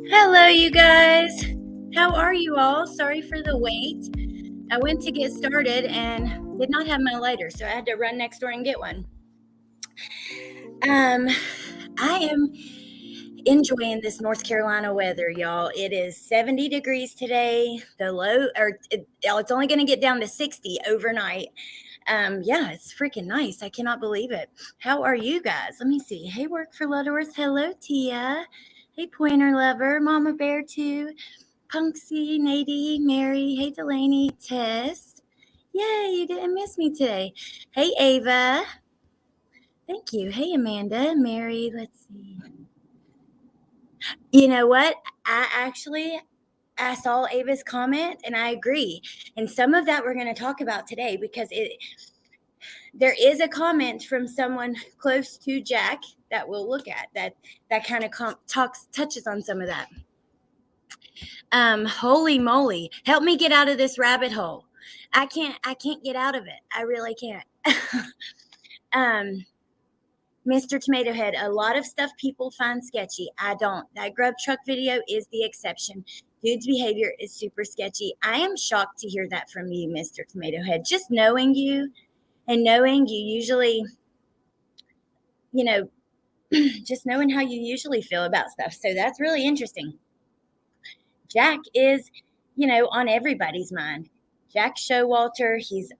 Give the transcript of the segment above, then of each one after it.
Hello, you guys. How are you all? Sorry for the wait. I went to get started and did not have my lighter, so I had to run next door and get one. I am enjoying this North Carolina weather, y'all. It is 70 degrees today. It's only going to get down to 60 overnight. Yeah, it's freaking nice. I cannot believe it. How are you guys? Let me see. Hey, Work for Ludworth. Hello, Tia. Hey, Pointer Lover. Mama Bear, too. Punksy, Nadie, Mary, hey Delaney, Tess. Yay, you didn't miss me today. Hey Ava. Thank you. Hey Amanda, Mary, let's see. You know what? I saw Ava's comment and I agree. And some of that we're going to talk about today because there is a comment from someone close to Jack that we'll look at that kind of touches on some of that. Holy moly, help me get out of this rabbit hole. I can't get out of it. I really can't. Mr. Tomato Head, a lot of stuff people find sketchy. I don't. That grub truck video is the exception. Dude's behavior is super sketchy. I am shocked to hear that from you, Mr. Tomato Head. Just knowing you and knowing you usually, just knowing how you usually feel about stuff. So that's really interesting. Jack is, on everybody's mind. Jack Showalter, he's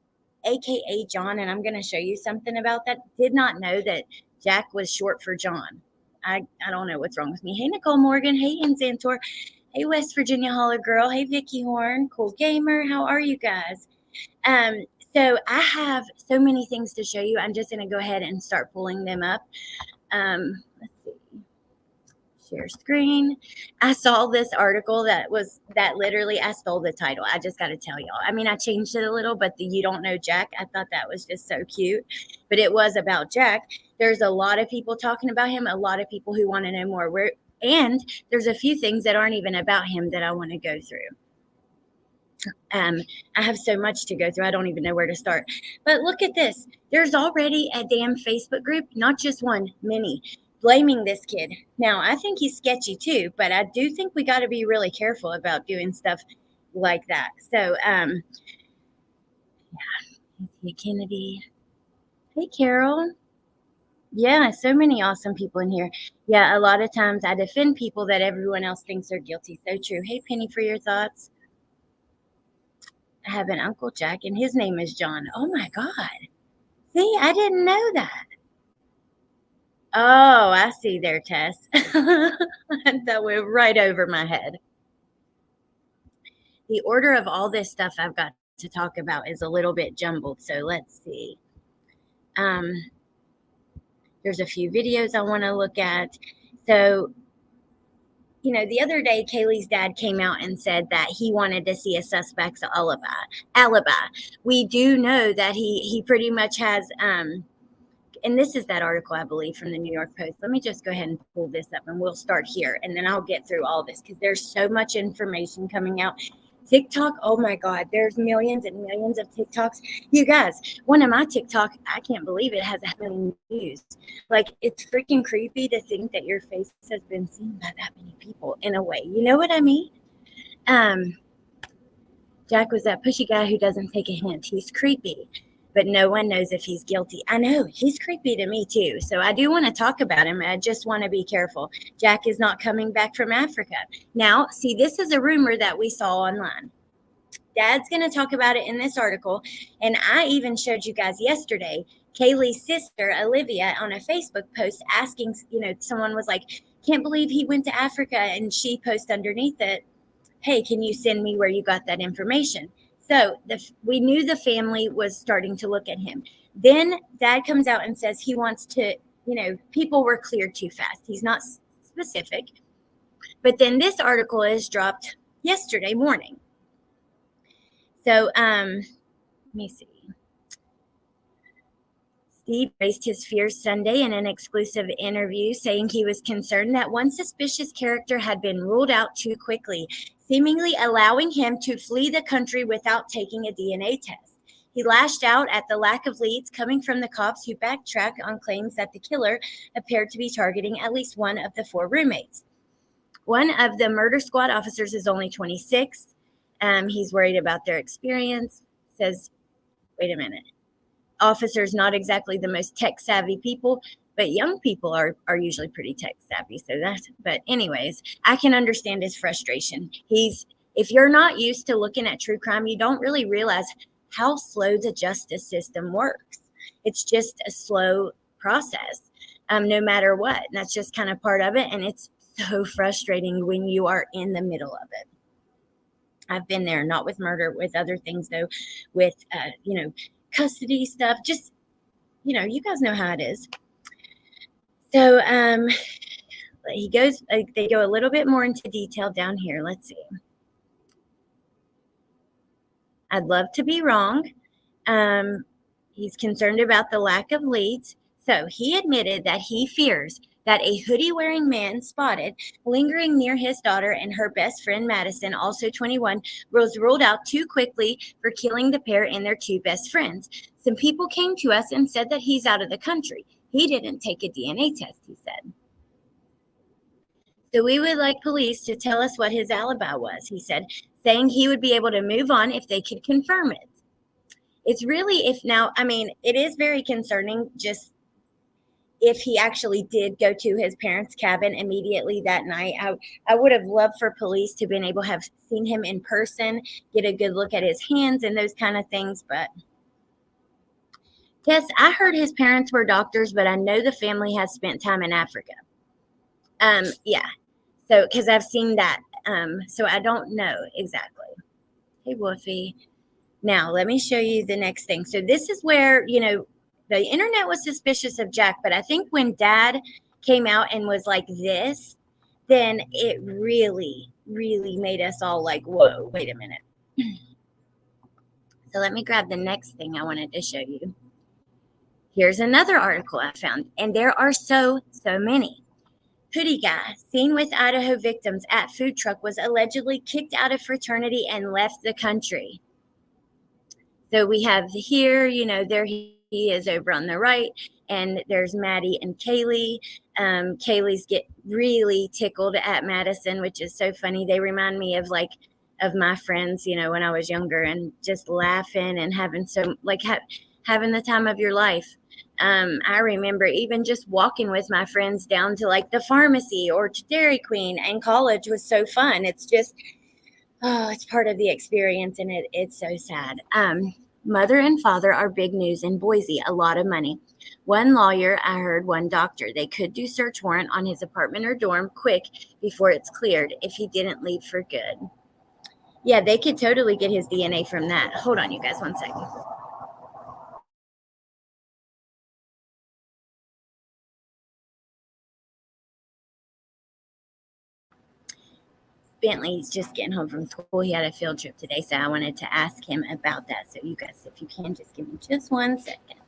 AKA John, and I'm going to show you something about that. Did not know that Jack was short for John. I don't know what's wrong with me. Hey, Nicole Morgan. Hey, Ian Santor. Hey, West Virginia Holler Girl. Hey, Vicky Horn. Cool Gamer. How are you guys? So I have so many things to show you. I'm just going to go ahead and start pulling them up. Let's see. Share screen. I saw this article that literally I stole the title. I just got to tell y'all. I mean, I changed it a little, but the You Don't Know Jack, I thought that was just so cute. But it was about Jack. There's a lot of people talking about him, a lot of people who want to know more. And there's a few things that aren't even about him that I want to go through. I have so much to go through. I don't even know where to start. But look at this. There's already a damn Facebook group, not just one, many, blaming this kid. Now, I think he's sketchy too, but I do think we got to be really careful about doing stuff like that. So, yeah. Hey, Kennedy. Hey, Carol. Yeah, so many awesome people in here. Yeah, a lot of times I defend people that everyone else thinks are guilty. So true. Hey, Penny, for your thoughts. I have an Uncle Jack, and his name is John. Oh, my God. See, I didn't know that. Oh, I see there, Tess. That went right over my head. The order of all this stuff I've got to talk about is a little bit jumbled, so let's see. There's a few videos I want to look at. So, the other day, Kaylee's dad came out and said that he wanted to see a suspect's alibi. We do know that he pretty much has, and this is that article, I believe, from the New York Post. Let me just go ahead and pull this up, and we'll start here, and then I'll get through all this because there's so much information coming out. TikTok, oh my God, there's millions and millions of TikToks. You guys, one of my TikTok, I can't believe it has that many views. Like, it's freaking creepy to think that your face has been seen by that many people in a way. You know what I mean? Jack was that pushy guy who doesn't take a hint. He's creepy, but no one knows if he's guilty. I know, he's creepy to me too. So I do want to talk about him. I just want to be careful. Jack is not coming back from Africa. Now, see, this is a rumor that we saw online. Dad's going to talk about it in this article. And I even showed you guys yesterday, Kaylee's sister, Olivia, on a Facebook post asking, someone was like, can't believe he went to Africa. And she posted underneath it, hey, can you send me where you got that information? So we knew the family was starting to look at him. Then Dad comes out and says he wants to, people were cleared too fast. He's not specific. But then this article is dropped yesterday morning. So let me see. Steve raised his fears Sunday in an exclusive interview, saying he was concerned that one suspicious character had been ruled out too quickly, seemingly allowing him to flee the country without taking a DNA test. He lashed out at the lack of leads coming from the cops who backtracked on claims that the killer appeared to be targeting at least one of the 4 roommates. One of the murder squad officers is only 26. He's worried about their experience. Says, wait a minute. Officers not exactly the most tech savvy people, but young people are usually pretty tech savvy. So that's, but anyways, I can understand his frustration. If you're not used to looking at true crime, you don't really realize how slow the justice system works. It's just a slow process, no matter what. And that's just kind of part of it. And it's so frustrating when you are in the middle of it. I've been there, not with murder, with other things though, with, custody stuff. Just, you guys know how it is. So, they go a little bit more into detail down here. Let's see. I'd love to be wrong. He's concerned about the lack of leads. So he admitted that he fears that a hoodie wearing man spotted lingering near his daughter and her best friend Madison, also 21, was ruled out too quickly for killing the pair and their two best friends. Some people came to us and said that he's out of the country. He didn't take a DNA test, he said. So we would like police to tell us what his alibi was, he said, saying he would be able to move on if they could confirm it. It's really, it is very concerning just if he actually did go to his parents' cabin immediately that night. I would have loved for police to have been able to have seen him in person, get a good look at his hands and those kind of things. But yes, I heard his parents were doctors, but I know the family has spent time in Africa. Yeah. So, because I've seen that. So I don't know exactly. Hey, Wolfie. Now, let me show you the next thing. So this is where, the internet was suspicious of Jack, but I think when Dad came out and was like this, then it really, really made us all like, whoa, wait a minute. So let me grab the next thing I wanted to show you. Here's another article I found, and there are so many. Hoodie guy seen with Idaho victims at food truck was allegedly kicked out of fraternity and left the country. So we have here, there he is over on the right, and there's Maddie and Kaylee. Kaylee's get really tickled at Madison, which is so funny. They remind me of my friends, when I was younger, and just laughing and having having the time of your life. I remember even just walking with my friends down to the pharmacy or to Dairy Queen, and college was so fun. It's just, oh, it's part of the experience, and it's so sad. Mother and father are big news in Boise, a lot of money. One lawyer, I heard, one doctor. They could do search warrant on his apartment or dorm quick before it's cleared if he didn't leave for good. Yeah, they could totally get his DNA from that. Hold on, you guys, one second. Bentley's just getting home from school. He had a field trip today, so I wanted to ask him about that. So you guys, if you can, just give me just 1 second.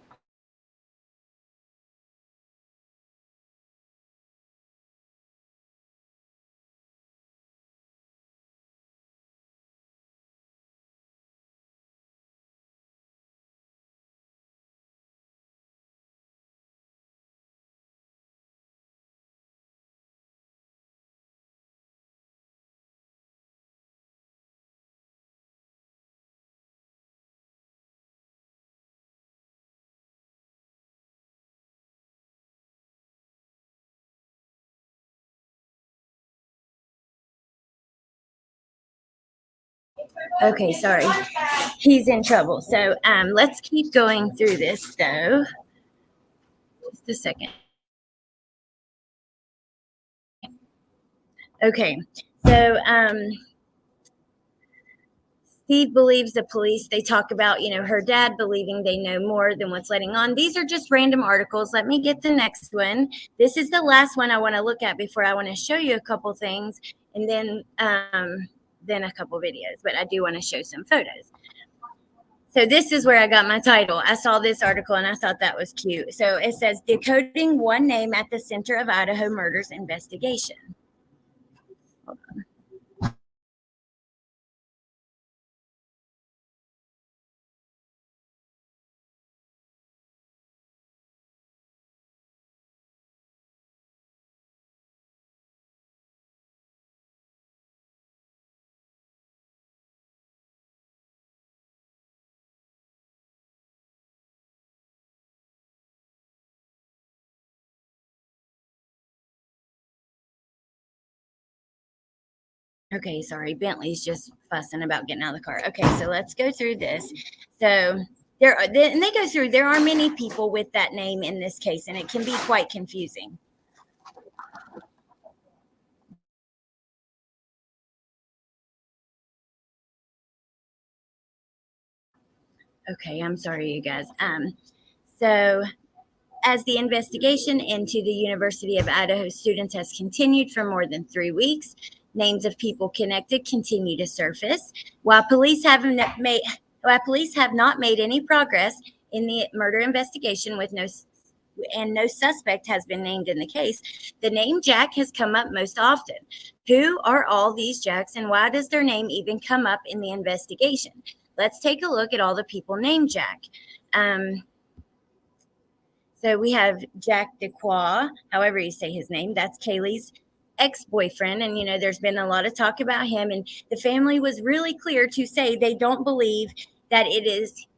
Okay, sorry. He's in trouble. So let's keep going through this, though. Just a second. Okay, so Steve believes the police, they talk about, her dad believing they know more than what's letting on. These are just random articles. Let me get the next one. This is the last one I want to look at before I want to show you a couple things, and then a couple videos, but I do want to show some photos. So this is where I got my title. I saw this article and I thought that was cute. So it says, Decoding One Name at the Center of Idaho Murders Investigation. Hold on. Okay, sorry. Bentley's just fussing about getting out of the car. Okay, so let's go through this. So and they go through, there are many people with that name in this case, and it can be quite confusing. Okay, I'm sorry, you guys. So as the investigation into the University of Idaho students has continued for more than 3 weeks, names of people connected continue to surface. While police have not made any progress in the murder investigation with no suspect has been named in the case, the name Jack has come up most often. Who are all these Jacks, and why does their name even come up in the investigation? Let's take a look at all the people named Jack. So we have Jack DeQuoy, however you say his name. That's Kaylee's ex-boyfriend. And, there's been a lot of talk about him. And the family was really clear to say they don't believe that it is,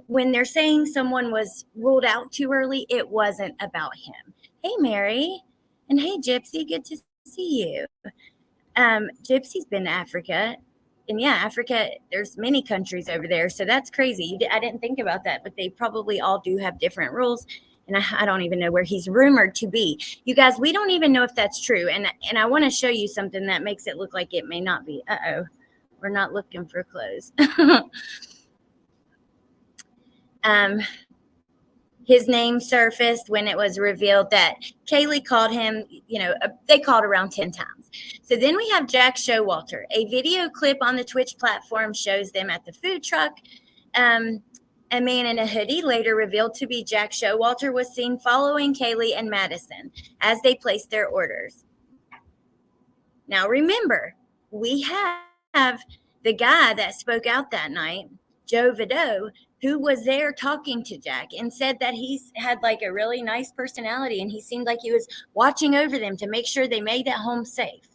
when they're saying someone was ruled out too early, it wasn't about him. Hey, Mary. And hey, Gypsy, good to see you. Gypsy's been to Africa. And yeah, Africa, there's many countries over there. So that's crazy. I didn't think about that, but they probably all do have different rules. And I don't even know where he's rumored to be. You guys, we don't even know if that's true. And I want to show you something that makes it look like it may not be. Uh-oh, we're not looking for clothes. His name surfaced when it was revealed that Kaylee called him, they called around 10 times. So then we have Jack Showalter. A video clip on the Twitch platform shows them at the food truck. A man in a hoodie, later revealed to be Jack Showalter, was seen following Kaylee and Madison as they placed their orders. Now remember, we have the guy that spoke out that night, Joe Vado, who was there talking to Jack and said that he's had like a really nice personality and he seemed like he was watching over them to make sure they made it home safe.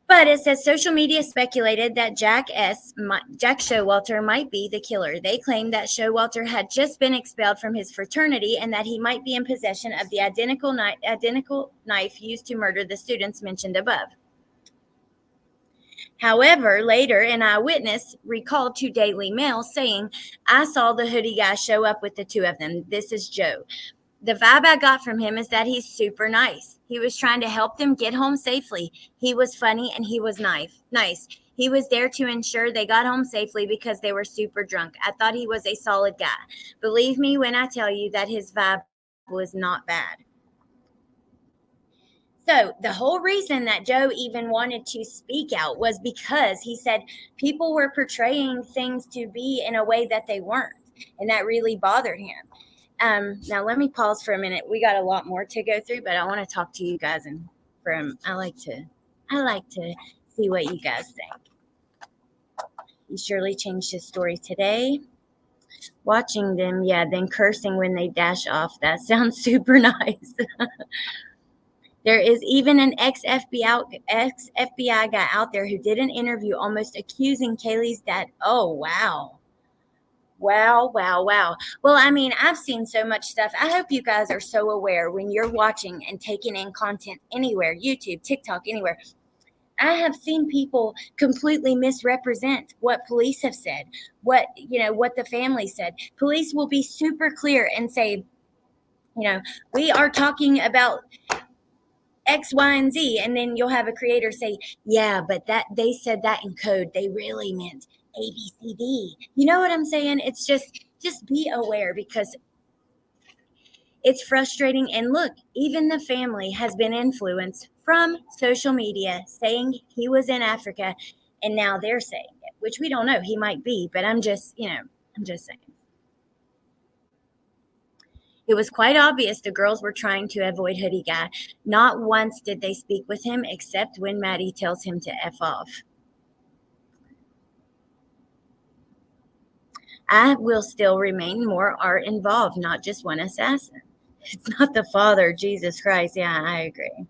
But it says social media speculated that Jack Showalter might be the killer. They claimed that Showalter had just been expelled from his fraternity and that he might be in possession of the identical knife used to murder the students mentioned above. However, later, an eyewitness recalled to Daily Mail saying, "I saw the hoodie guy show up with the two of them. This is Joe. The vibe I got from him is that he's super nice. He was trying to help them get home safely. He was funny and he was nice. He was there to ensure they got home safely because they were super drunk. I thought he was a solid guy. Believe me when I tell you that his vibe was not bad." So the whole reason that Joe even wanted to speak out was because he said people were portraying things to be in a way that they weren't, and that really bothered him. Now let me pause for a minute. We got a lot more to go through, but I want to talk to you guys, and I like to see what you guys think. He surely changed his story today. Watching them, yeah, then cursing when they dash off. That sounds super nice. There is even an ex-FBI guy out there who did an interview almost accusing Kaylee's dad. Oh, wow. Wow, wow, wow. Well, I mean, I've seen so much stuff. I hope you guys are so aware when you're watching and taking in content anywhere, YouTube, TikTok, anywhere. I have seen people completely misrepresent what police have said, what the family said. Police will be super clear and say, we are talking about X, Y, and Z, and then you'll have a creator say, "Yeah, but that they said that in code. They really meant A, B, C, D." You know what I'm saying? It's just be aware because it's frustrating. And look, even the family has been influenced from social media saying he was in Africa, and now they're saying it, which we don't know. He might be, but I'm just saying. It was quite obvious the girls were trying to avoid Hoodie Guy. Not once did they speak with him except when Maddie tells him to F off. I will still remain more art involved, not just one assassin. It's not the father, Jesus Christ. Yeah, I agree.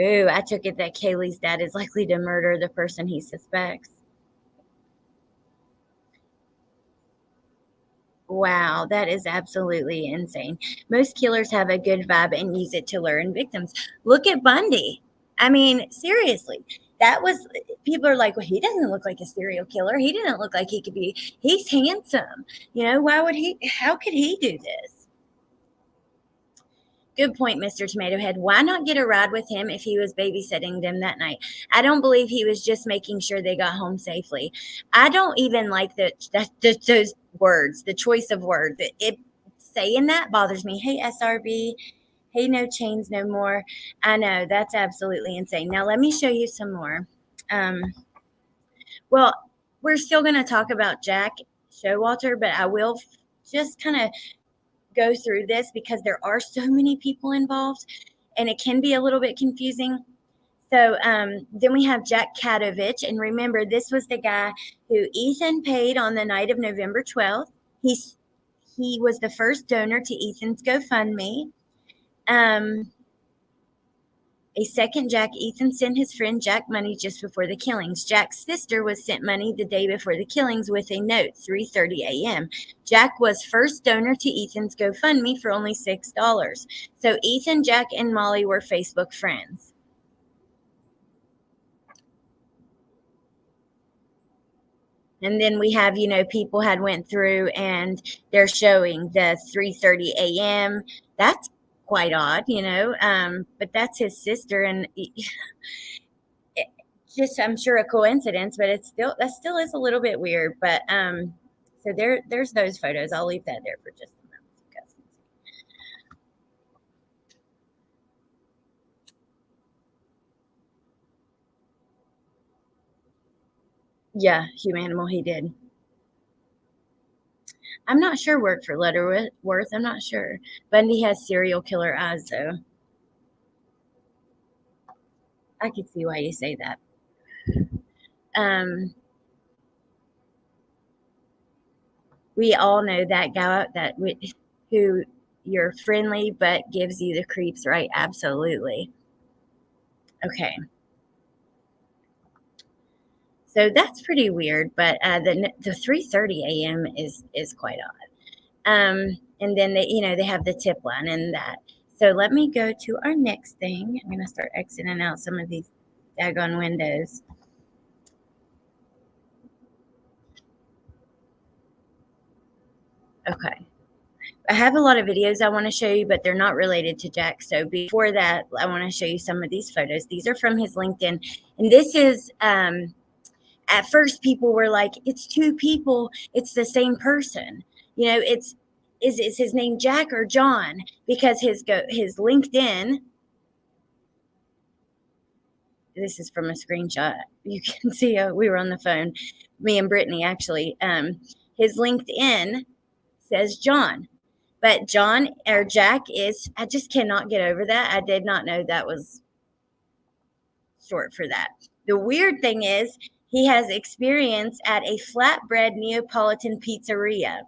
Ooh, I took it that Kaylee's dad is likely to murder the person he suspects. Wow, that is absolutely insane. Most killers have a good vibe and use it to lure in victims. Look at Bundy. I mean, seriously, that was people are like, well, he doesn't look like a serial killer. He didn't look like he could be. He's handsome. Why would he? How could he do this? Good point, Mr. Tomato Head. Why not get a ride with him if he was babysitting them that night? I don't believe he was just making sure they got home safely. I don't even like those words, the choice of words. Saying that bothers me. Hey, SRB. Hey, no chains, no more. I know that's absolutely insane. Now let me show you some more. Well, we're still going to talk about Jack Showalter, but I will just kind of go through this because there are so many people involved and it can be a little bit confusing. So then we have Jack Katovich. And remember, this was the guy who Ethan paid on the night of November 12th. He was the first donor to Ethan's GoFundMe. A second Jack, Ethan sent his friend Jack money just before the killings. Jack's sister was sent money the day before the killings with a note, 3:30 a.m. Jack was first donor to Ethan's GoFundMe for only $6. So Ethan, Jack, and Molly were Facebook friends. And then we have, people had went through and they're showing the 3:30 a.m. That's quite odd, but that's his sister, and just I'm sure a coincidence, but that still is a little bit weird. But so there's those photos. I'll leave that there for just a moment. So you guys can see. Yeah, Humanimal, he did. I'm not sure worked for Letterworth. I'm not sure. Bundy has serial killer eyes, though. I could see why you say that. We all know that guy who you're friendly but gives you the creeps, right? Absolutely. Okay. So that's pretty weird, but the 3:30 a.m. is quite odd. And then they have the tip line and that. So let me go to our next thing. I'm gonna start exiting out some of these daggone windows. Okay. I have a lot of videos I want to show you, but they're not related to Jack. So before that, I want to show you some of these photos. These are from his LinkedIn, and this is at first people were like, it's two people, it's the same person. Is his name Jack or John? Because his LinkedIn, this is from a screenshot. You can see we were on the phone, me and Brittany actually. His LinkedIn says John, but John or Jack I just cannot get over that. I did not know that was short for that. The weird thing is he has experience at a flatbread Neapolitan pizzeria.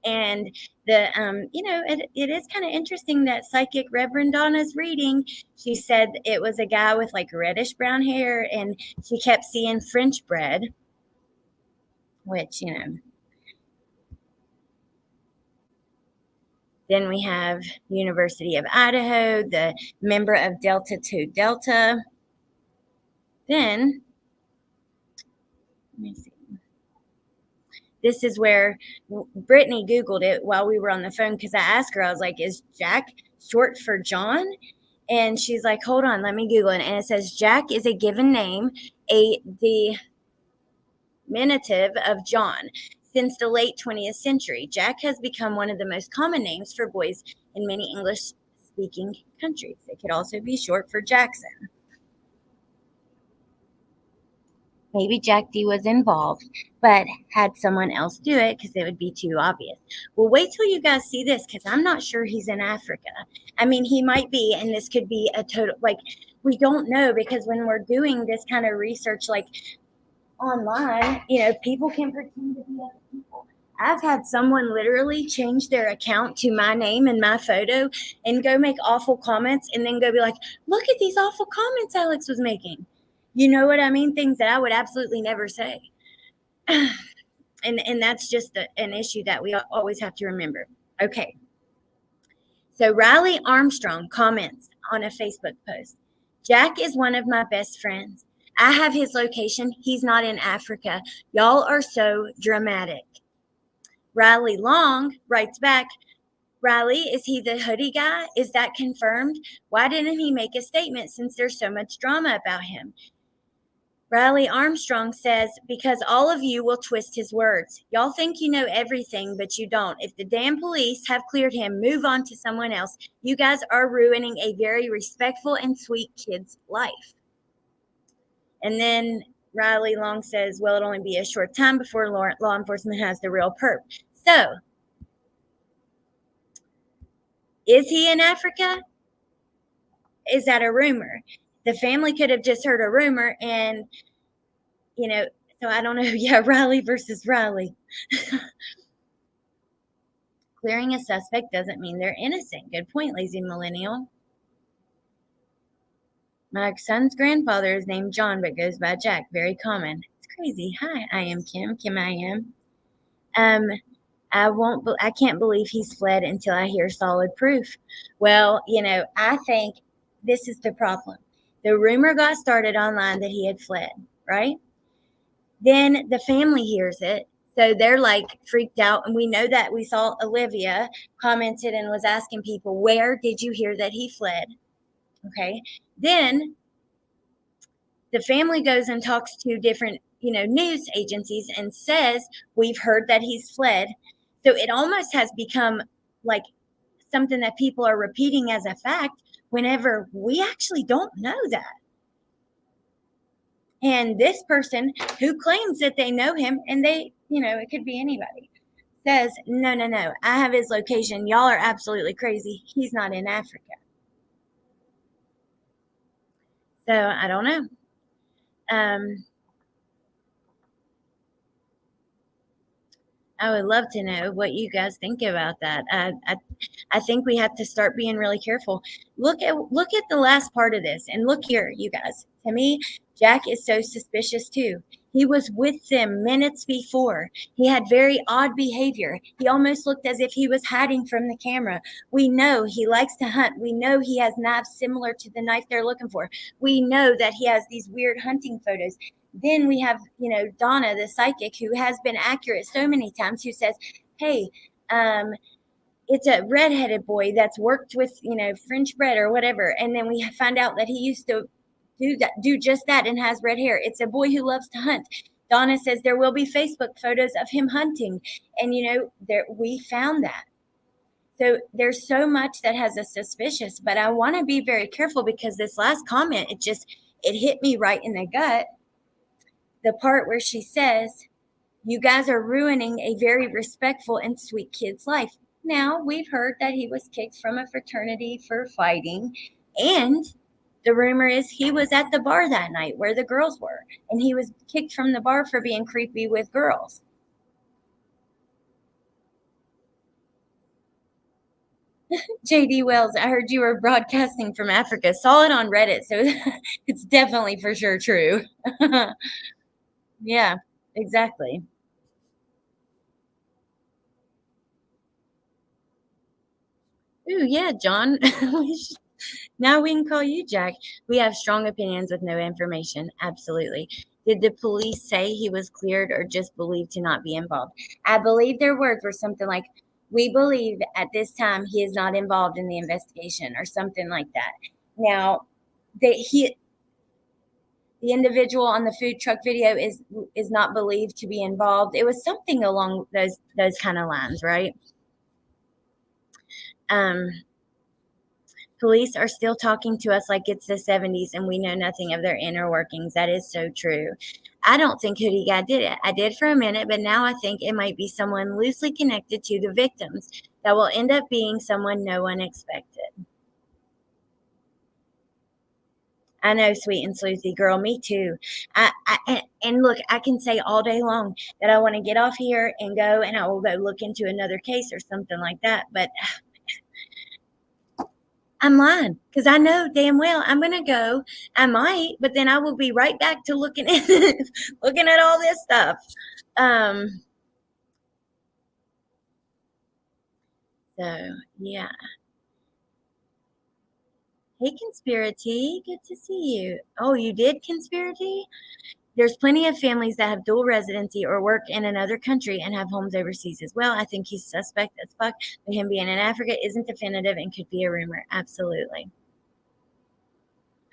And it is kind of interesting that psychic Reverend Donna's reading. She said it was a guy with like reddish brown hair, and she kept seeing French bread, which, Then we have University of Idaho, the member of Delta 2 Delta. Then, let me see. This is where Brittany Googled it while we were on the phone because I asked her, I was like, is Jack short for John? And she's like, hold on, let me Google it. And it says Jack is a given name, the diminutive of John. Since the late 20th century, Jack has become one of the most common names for boys in many English-speaking countries. It could also be short for Jackson. Maybe Jack D was involved, but had someone else do it because it would be too obvious. Well, wait till you guys see this because I'm not sure he's in Africa. I mean, he might be, and this could be a total, we don't know because when we're doing this kind of research, online, people can pretend to be other people. I've had someone literally change their account to my name and my photo and go make awful comments and then go be like, look at these awful comments Alex was making. You know what I mean? Things that I would absolutely never say. And that's just an issue that we always have to remember. Okay. So Riley Armstrong comments on a Facebook post. Jack is one of my best friends. I have his location. He's not in Africa. Y'all are so dramatic. Riley Long writes back, Riley, is he the hoodie guy? Is that confirmed? Why didn't he make a statement since there's so much drama about him? Riley Armstrong says, because all of you will twist his words. Y'all think you know everything, but you don't. If the damn police have cleared him, move on to someone else. You guys are ruining a very respectful and sweet kid's life. And then Riley Long says, well, it'll only be a short time before law enforcement has the real perp. So, is he in Africa? Is that a rumor? The family could have just heard a rumor and, so I don't know. Yeah, Riley versus Riley. Clearing a suspect doesn't mean they're innocent. Good point, lazy millennial. My son's grandfather is named John but goes by Jack. Very common. It's crazy. Hi, I am Kim. Kim, I am. I can't believe he's fled until I hear solid proof. Well, I think this is the problem. The rumor got started online that he had fled, right? Then the family hears it. So they're like freaked out. And we know that we saw Olivia commented and was asking people, where did you hear that he fled? Okay. Then the family goes and talks to different, news agencies and says, we've heard that he's fled. So it almost has become like something that people are repeating as a fact whenever we actually don't know that. And this person who claims that they know him, and they, it could be anybody, says, no, I have his location. Y'all are absolutely crazy. He's not in Africa. So I don't know. I would love to know what you guys think about that. I think we have to start being really careful. Look at the last part of this, and look here, you guys. To me, Jack is so suspicious too. He was with them minutes before. He had very odd behavior. He almost looked as if he was hiding from the camera. We know he likes to hunt. We know he has knives similar to the knife they're looking for. We know that he has these weird hunting photos. Then we have, Donna, the psychic, who has been accurate so many times, who says, hey, it's a redheaded boy that's worked with, French bread or whatever. And then we find out that he used to do just that and has red hair. It's a boy who loves to hunt. Donna says there will be Facebook photos of him hunting. And, we found that. So there's so much that has us suspicious. But I want to be very careful because this last comment, it hit me right in the gut. The part where she says, you guys are ruining a very respectful and sweet kid's life. Now, we've heard that he was kicked from a fraternity for fighting, and the rumor is he was at the bar that night where the girls were, and he was kicked from the bar for being creepy with girls. JD Wells, I heard you were broadcasting from Africa. Saw it on Reddit, so it's definitely for sure true. Yeah, exactly. Ooh, yeah, John. Now we can call you Jack. We have strong opinions with no information. Absolutely. Did the police say he was cleared or just believed to not be involved? I believe their words were something like, we believe at this time he is not involved in the investigation or something like that. Now, the individual on the food truck video is not believed to be involved. It was something along those kind of lines, right? Police are still talking to us like it's the 70s and we know nothing of their inner workings. That is so true. I don't think Hoodie Guy did it. I did for a minute, but now I think it might be someone loosely connected to the victims that will end up being someone no one expected. I know, sweet and sleuthy girl. Me too. And look, I can say all day long that I want to get off here and go, and I will go look into another case or something like that. But I'm lying because I know damn well I'm gonna go. I might, but then I will be right back to looking at looking at all this stuff. So, yeah. Hey, Conspiracy. Good to see you. Oh, you did, Conspiracy? There's plenty of families that have dual residency or work in another country and have homes overseas as well. I think he's suspect as fuck, but him being in Africa isn't definitive and could be a rumor. Absolutely.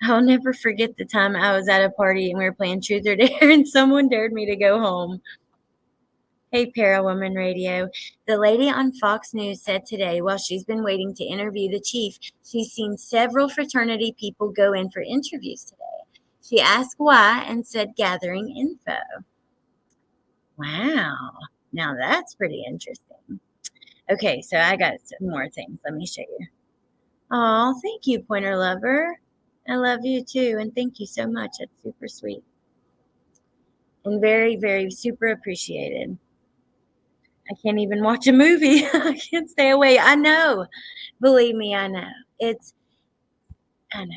I'll never forget the time I was at a party and we were playing Truth or Dare and someone dared me to go home. Hey, Parawoman Radio. The lady on Fox News said today, while she's been waiting to interview the chief, she's seen several fraternity people go in for interviews today. She asked why and said gathering info. Wow. Now that's pretty interesting. Okay, so I got some more things. Let me show you. Oh, thank you, Pointer Lover. I love you too, and thank you so much. That's super sweet. And very, very super appreciated. I can't even watch a movie. I can't stay away. I know. Believe me, I know. I know.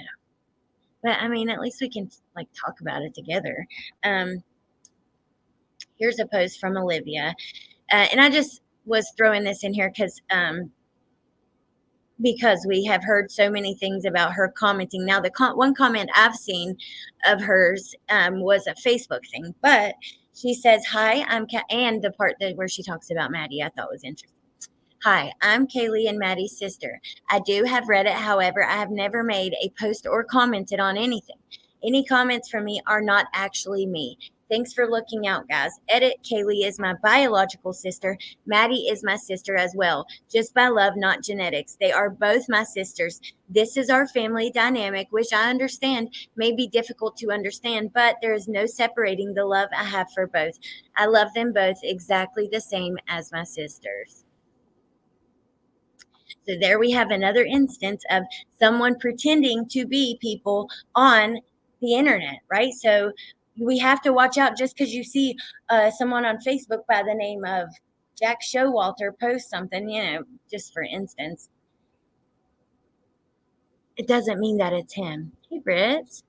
But I mean, at least we can like talk about it together. Um, Here's a post from Olivia. And I just was throwing this in here because we have heard so many things about her commenting. Now, the one comment I've seen of hers was a Facebook thing, but she says, "Hi, and the part where she talks about Maddie, I thought was interesting. Hi, I'm Kaylee and Maddie's sister. I do have Reddit, however, I have never made a post or commented on anything. Any comments from me are not actually me. Thanks for looking out, guys. Edit, Kaylee is my biological sister. Maddie is my sister as well. Just by love, not genetics. They are both my sisters. This is our family dynamic, which I understand may be difficult to understand, but there is no separating the love I have for both. I love them both exactly the same as my sisters." So there we have another instance of someone pretending to be people on the internet, right? So we have to watch out just because you see someone on Facebook by the name of Jack Showalter post something, just for instance, it doesn't mean that it's him. Hey, Britt.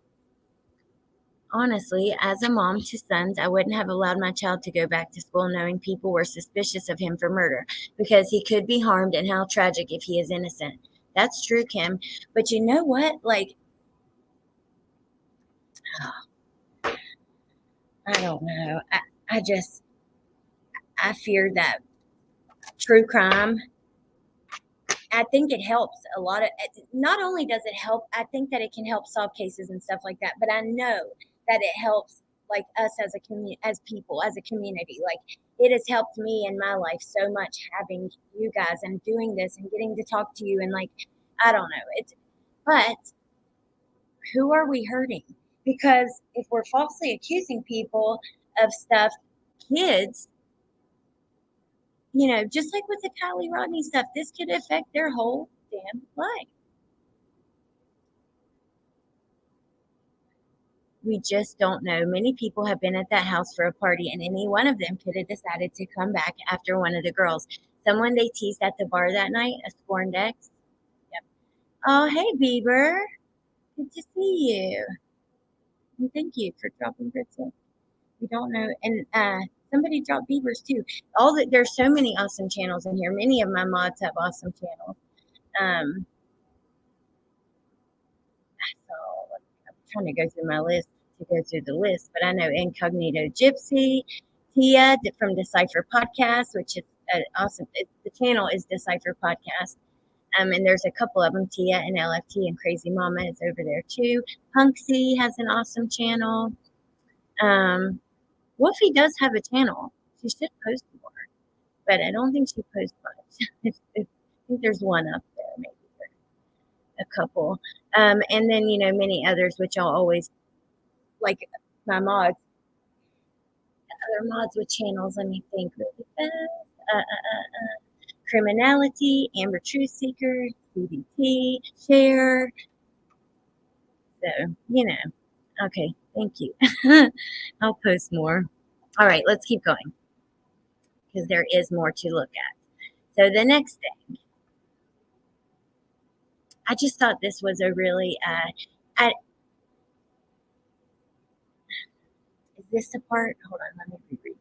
Honestly, as a mom to sons, I wouldn't have allowed my child to go back to school knowing people were suspicious of him for murder because he could be harmed, and how tragic if he is innocent. That's true, Kim. But you know what? Like, I don't know. I fear that true crime, I think it helps a lot of, not only does it help, I think that it can help solve cases and stuff like that, but I know that it helps like us as a community, as people, as a community. Like it has helped me in my life so much having you guys and doing this and getting to talk to you and like, I don't know. But who are we hurting? Because if we're falsely accusing people of stuff, kids, just like with the Kylie Rodney stuff, this could affect their whole damn life. We just don't know. Many people have been at that house for a party, and any one of them could have decided to come back after one of the girls. Someone they teased at the bar that night, a scorned ex. Yep. Oh, hey, Bieber. Good to see you. And thank you for dropping Brits in. We don't know. And somebody dropped Beavers too. There's so many awesome channels in here. Many of my mods have awesome channels. Um, so I'm trying to go through my list to go through the list, but I know Incognito Gypsy, Tia from Decipher Podcast, which is awesome. The channel is Decipher Podcast. And there's a couple of them, Tia and LFT and Crazy Mama is over there too. Punksy has an awesome channel. Wolfie does have a channel. She should post more, but I don't think she posts much. I think there's one up there, maybe a couple. And then, many others, which I'll always like my mods, other mods with channels. Let me think really fast. Criminality, Amber Truth Seeker, CDT, Share. So, okay, thank you. I'll post more. All right, let's keep going because there is more to look at. So the next thing, I just thought this was a really, is this the part? Hold on, let me reread.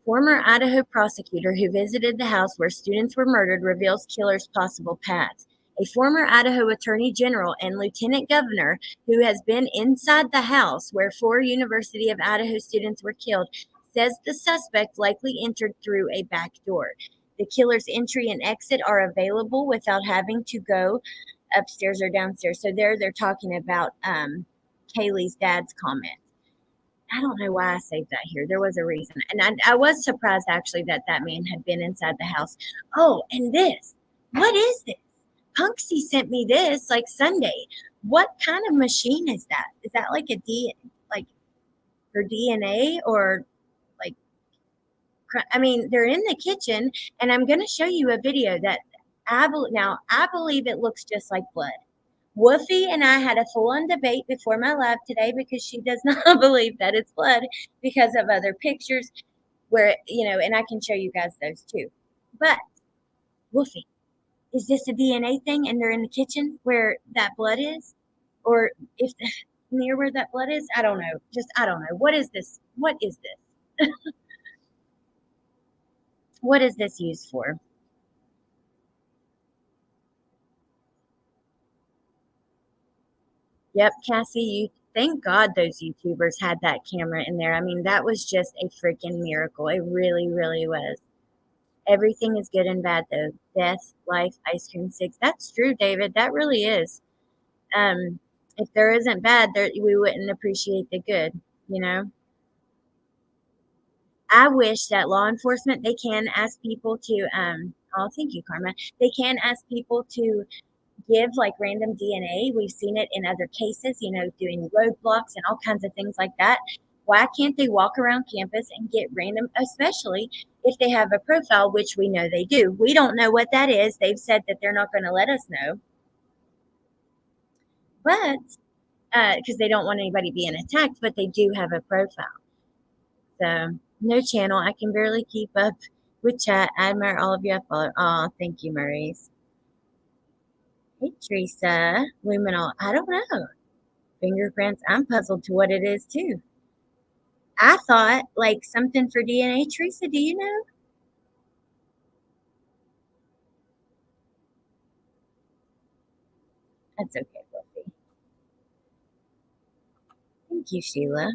Former Idaho prosecutor who visited the house where students were murdered reveals killer's possible paths. A former Idaho attorney general and lieutenant governor who has been inside the house where 4 University of Idaho students were killed says the suspect likely entered through a back door. The killer's entry and exit are available without having to go upstairs or downstairs. So they're talking about Kaylee's dad's comment. I don't know why I saved that here. There was a reason. And I was surprised actually that that man had been inside the house. Oh, and this. What is this? Punksy sent me this like Sunday. What kind of machine is that? Is that like like for DNA or like, I mean, they're in the kitchen and I'm going to show you a video that I believe it looks just like blood. Woofy and I had a full-on debate before my live today because she does not believe that it's blood because of other pictures where, and I can show you guys those too. But, Woofy, is this a DNA thing and they're in the kitchen where that blood is? Or if near where that blood is? I don't know. I don't know. What is this? What is this? What is this used for? Yep, Cassie, thank God those YouTubers had that camera in there. I mean, that was just a freaking miracle. It really, really was. Everything is good and bad though. Death, life, ice cream sticks. That's true, David. That really is. If there isn't bad, we wouldn't appreciate the good, you know? I wish that law enforcement, they can ask people to, oh, thank you, Karma. They can ask people to give like random DNA. We've seen it in other cases, doing roadblocks and all kinds of things like that. Why can't they walk around campus and get random, especially if they have a profile, which we know they do? We don't know what that is. They've said that they're not going to let us know. But because they don't want anybody being attacked, but they do have a profile. So no channel. I can barely keep up with chat. I admire all of you. I follow. Oh, thank you, Maurice. Hey, Teresa. Luminal. I don't know. Fingerprints. I'm puzzled to what it is too. I thought like something for DNA. Teresa, do you know? That's okay, Fluffy. Thank you, Sheila.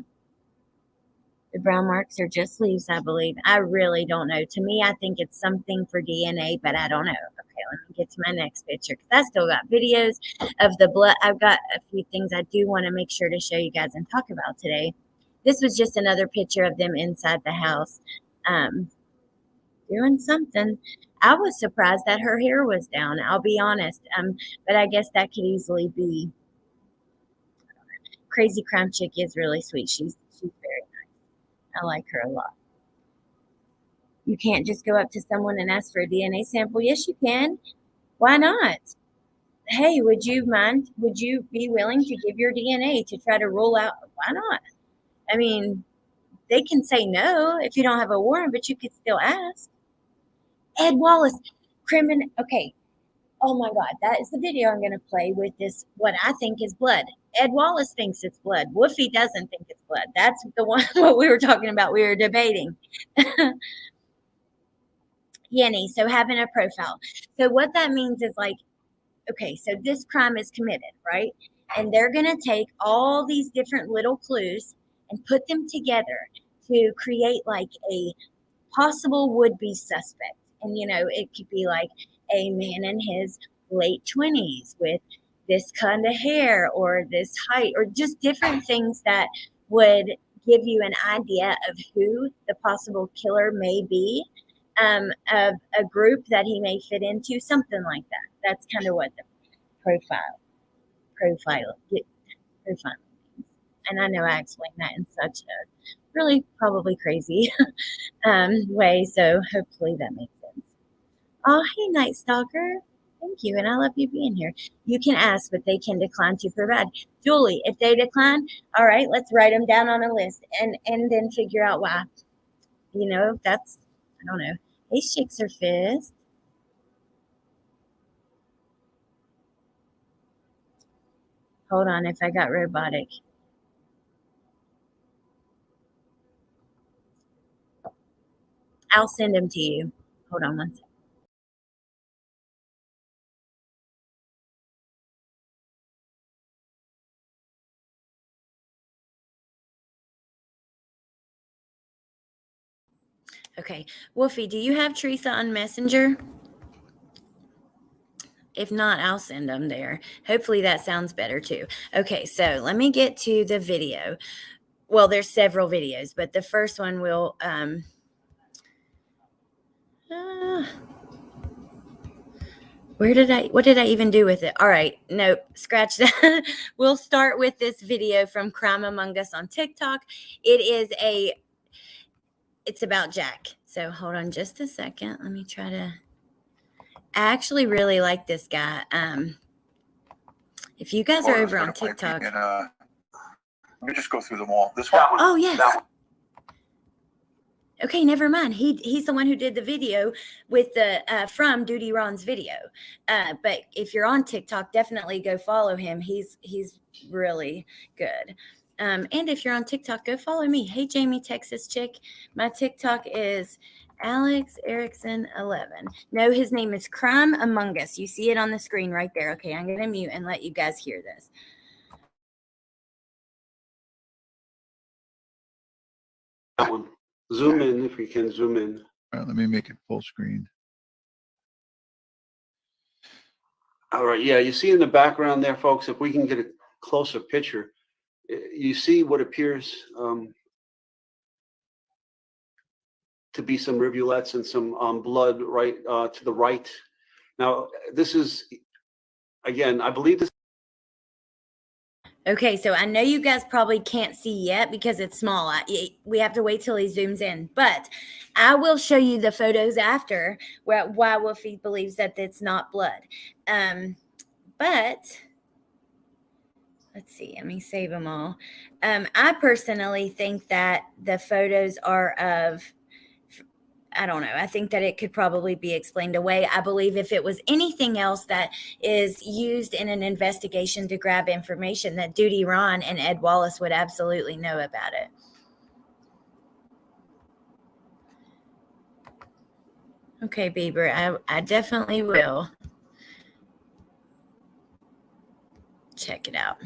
The brown marks are just leaves, I believe. I really don't know. To me, I think it's something for DNA, but I don't know. Okay, let me get to my next picture because I still got videos of the blood. I've got a few things I do want to make sure to show you guys and talk about today. This was just another picture of them inside the house doing something. I was surprised that her hair was down, I'll be honest. But I guess that could easily be. Crazy Crime Chick is really sweet. She's very nice. I like her a lot. You can't just go up to someone and ask for a DNA sample. Yes, you can. Why not? Hey, would you mind? Would you be willing to give your DNA to try to rule out? Why not? I mean, they can say no if you don't have a warrant, but you could still ask. Ed Wallace, criminal. Okay. Oh my God, that is the video I'm going to play with this, what I think is blood. Ed Wallace thinks it's blood. Woofy doesn't think it's blood. That's the one, what we were talking about. We were debating. Yenny, so having a profile. So what that means is like, okay, so this crime is committed, right? And they're going to take all these different little clues and put them together to create like a possible would-be suspect. And, it could be like a man in his late 20s with this kind of hair or this height or just different things that would give you an idea of who the possible killer may be, of a group that he may fit into, something like that. That's kind of what the profile means. And I know I explained that in such a really probably crazy way, so hopefully that makes sense. Oh, hey, Night Stalker. Thank you, and I love you being here. You can ask, but they can decline to provide. Julie, if they decline, all right, let's write them down on a list and then figure out why. That's, I don't know. Hey, Shakes her fist. Hold on, if I got robotic. I'll send them to you. Hold on one second. Okay. Wolfie, do you have Teresa on Messenger? If not, I'll send them there. Hopefully that sounds better too. Okay, so let me get to the video. Well, there's several videos, but the first one will what did I even do with it? All right, nope, scratch that. We'll start with this video from Crime Among Us on TikTok. It's about Jack. So hold on just a second. Let me try to. I actually really like this guy. If you guys are over on TikTok, let me just go through them all. This one. Oh yes. Okay, never mind. He's the one who did the video with the from Duty Ron's video. But if you're on TikTok, definitely go follow him. He's really good. And if you're on TikTok, go follow me. Hey, Jamie, Texas chick. My TikTok is Alex Erickson 11. No, his name is Crime Among Us. You see it on the screen right there. Okay, I'm gonna mute and let you guys hear this. That one. Zoom in if we can zoom in. All right, let me make it full screen. All right, yeah, you see in the background there, folks, if we can get a closer picture, you see what appears to be some rivulets and some blood right to the right. Now, this is, again, I believe this. Okay, so I know you guys probably can't see yet because it's small. We have to wait till he zooms in. But I will show you the photos after why Wolfie believes that it's not blood. But let's see. Let me save them all. I personally think that the photos are of, I don't know. I think that it could probably be explained away. I believe if it was anything else that is used in an investigation to grab information, that Duty Ron and Ed Wallace would absolutely know about it. Okay, Bieber, I definitely will check it out.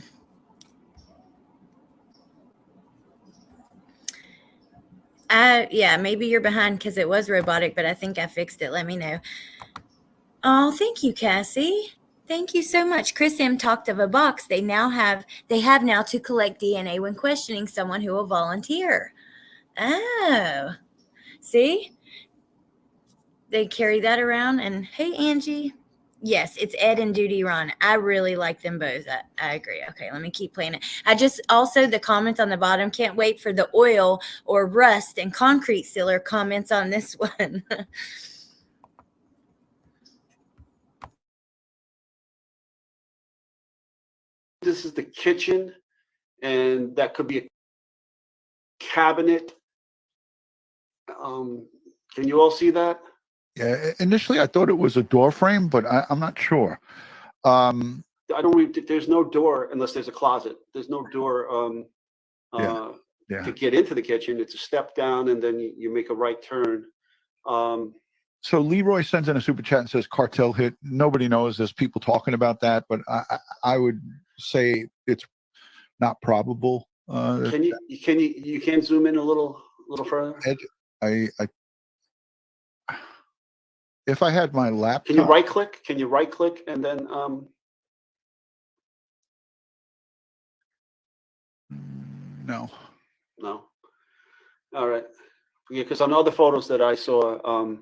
Yeah, maybe you're behind because it was robotic, but I think I fixed it. Let me know. Oh, thank you, Cassie. Thank you so much. Chris M talked of a box. They have now to collect DNA when questioning someone who will volunteer. Oh, see? They carry that around. And hey, Angie. Yes, it's Ed and Duty Ron. I really like them both. I agree. Okay, let me keep playing it. I just also the comments on the bottom. Can't wait for the oil or rust and concrete sealer comments on this one. This is the kitchen, and that could be a cabinet. Can you all see that? Yeah, initially I thought it was a door frame, but I'm not sure. I don't. There's no door unless there's a closet. There's no door to get into the kitchen. It's a step down, and then you make a right turn. So Leroy sends in a super chat and says cartel hit. Nobody knows. There's people talking about that, but I would say it's not probable. Can you zoom in a little further? Ed, if I had my laptop, can you right click? Can you right click and then no. All right. Yeah, because on other photos that I saw,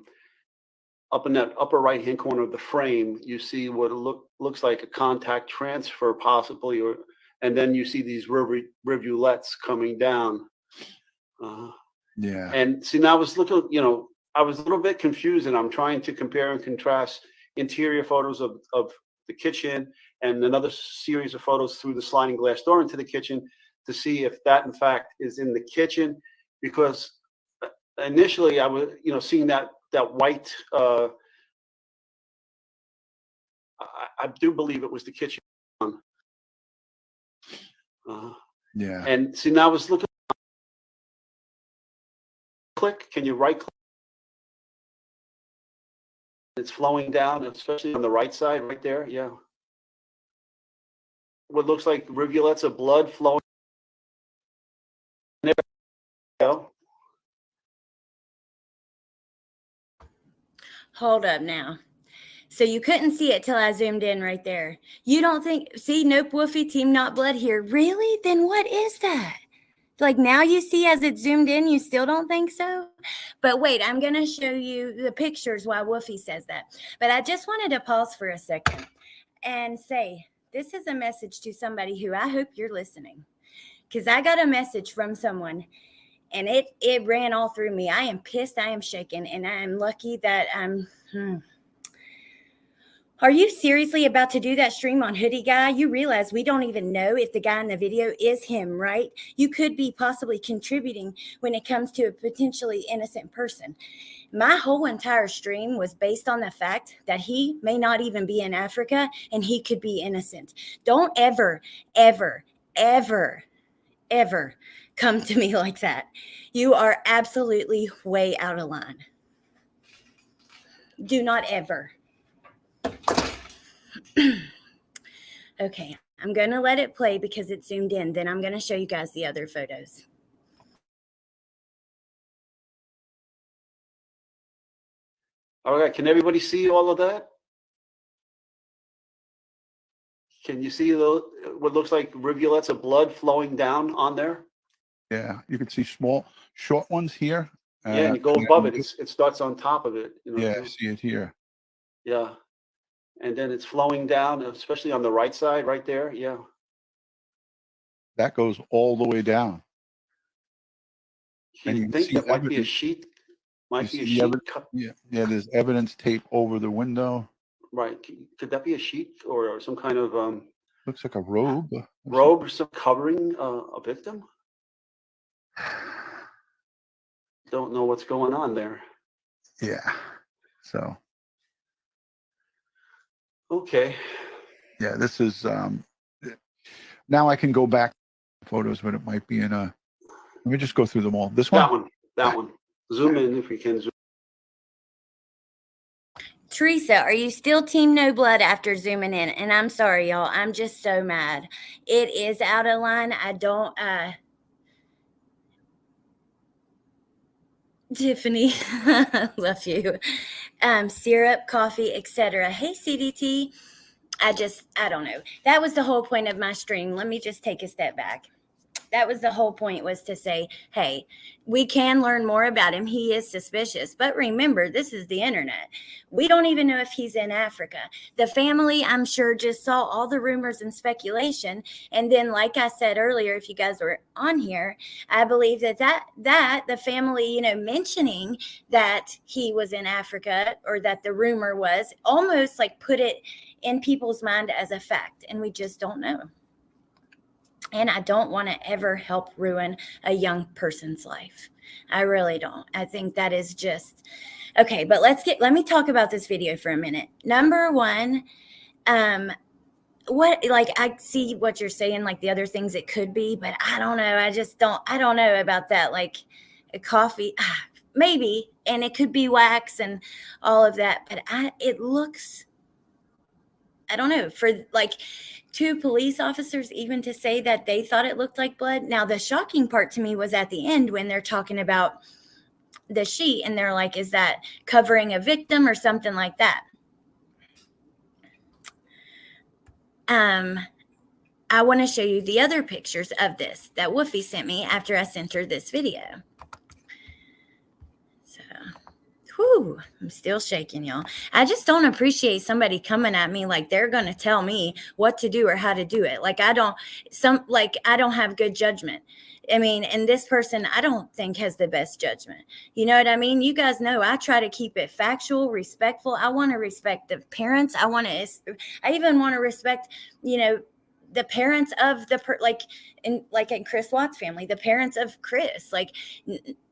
up in that upper right hand corner of the frame, you see what looks like a contact transfer possibly, and then you see these rivulets coming down. Yeah. And see, now I was looking, I was a little bit confused, and I'm trying to compare and contrast interior photos of the kitchen and another series of photos through the sliding glass door into the kitchen to see if that in fact is in the kitchen, because initially I was, seeing that white, I do believe it was the kitchen. Yeah. And see, now I was looking. Click. Can you right click? It's flowing down, especially on the right side, right there. Yeah. What looks like rivulets of blood flowing. There we go. Hold up now. So you couldn't see it till I zoomed in right there. You don't think, see, nope, Woofy, team not blood here. Really? Then what is that? Like now you see as it's zoomed in, you still don't think so? But wait, I'm going to show you the pictures while Woofy says that. But I just wanted to pause for a second and say, this is a message to somebody who I hope you're listening. Because I got a message from someone and it ran all through me. I am pissed, I am shaken, and I am lucky that I'm... Are you seriously about to do that stream on Hoodie Guy? You realize we don't even know if the guy in the video is him, right? You could be possibly contributing when it comes to a potentially innocent person. My whole entire stream was based on the fact that he may not even be in Africa and he could be innocent. Don't ever, ever, ever, ever come to me like that. You are absolutely way out of line. Do not ever. Okay, I'm going to let it play because it's zoomed in. Then I'm going to show you guys the other photos. All right, can everybody see all of that? Can you see what looks like rivulets of blood flowing down on there? Yeah, you can see small, short ones here. Yeah, and you go above it. It starts on top of it. You know, yeah, see it here. Yeah, and then it's flowing down, especially on the right side, right there. Yeah, that goes all the way down. you think that might be a sheet? Might be a sheet. Yeah, there's evidence tape over the window. Right. Could that be a sheet or some kind of looks like a robe? Robe or some covering a victim? Don't know what's going on there. Yeah. So. Okay. Yeah, this is now I can go back to photos, but it might be in a. Let me just go through them all. This one. That one. Zoom in if we can. Zoom. Teresa, are you still team no blood after zooming in? And I'm sorry, y'all. I'm just so mad. It is out of line. I don't Tiffany, love you. Syrup, coffee, etc. Hey, CDT. I don't know. That was the whole point of my stream. Let me just take a step back. That was the whole point, was to say, hey, we can learn more about him. He is suspicious. But remember, this is the internet. We don't even know if he's in Africa. The family, I'm sure, just saw all the rumors and speculation. And then, like I said earlier, if you guys were on here, I believe that the family, mentioning that he was in Africa, or that the rumor was, almost like put it in people's mind as a fact. And we just don't know. And I don't want to ever help ruin a young person's life. I really don't. I think that is just okay. But let me talk about this video for a minute. Number one, I see what you're saying, like the other things it could be, but I don't know. I don't know about that. Like a coffee, maybe, and it could be wax and all of that. But it looks, I don't know, for like two police officers even to say that they thought it looked like blood. Now, the shocking part to me was at the end when they're talking about the sheet and they're like, is that covering a victim or something like that? I want to show you the other pictures of this that Woofy sent me after I sent her this video. So, I'm still shaking, y'all. I just don't appreciate somebody coming at me like they're going to tell me what to do or how to do it. Like I don't have good judgment. I mean, and this person, I don't think has the best judgment. You know what I mean? You guys know I try to keep it factual, respectful. I want to respect the parents. I even want to respect, the parents of in Chris Watts' family, the parents of Chris,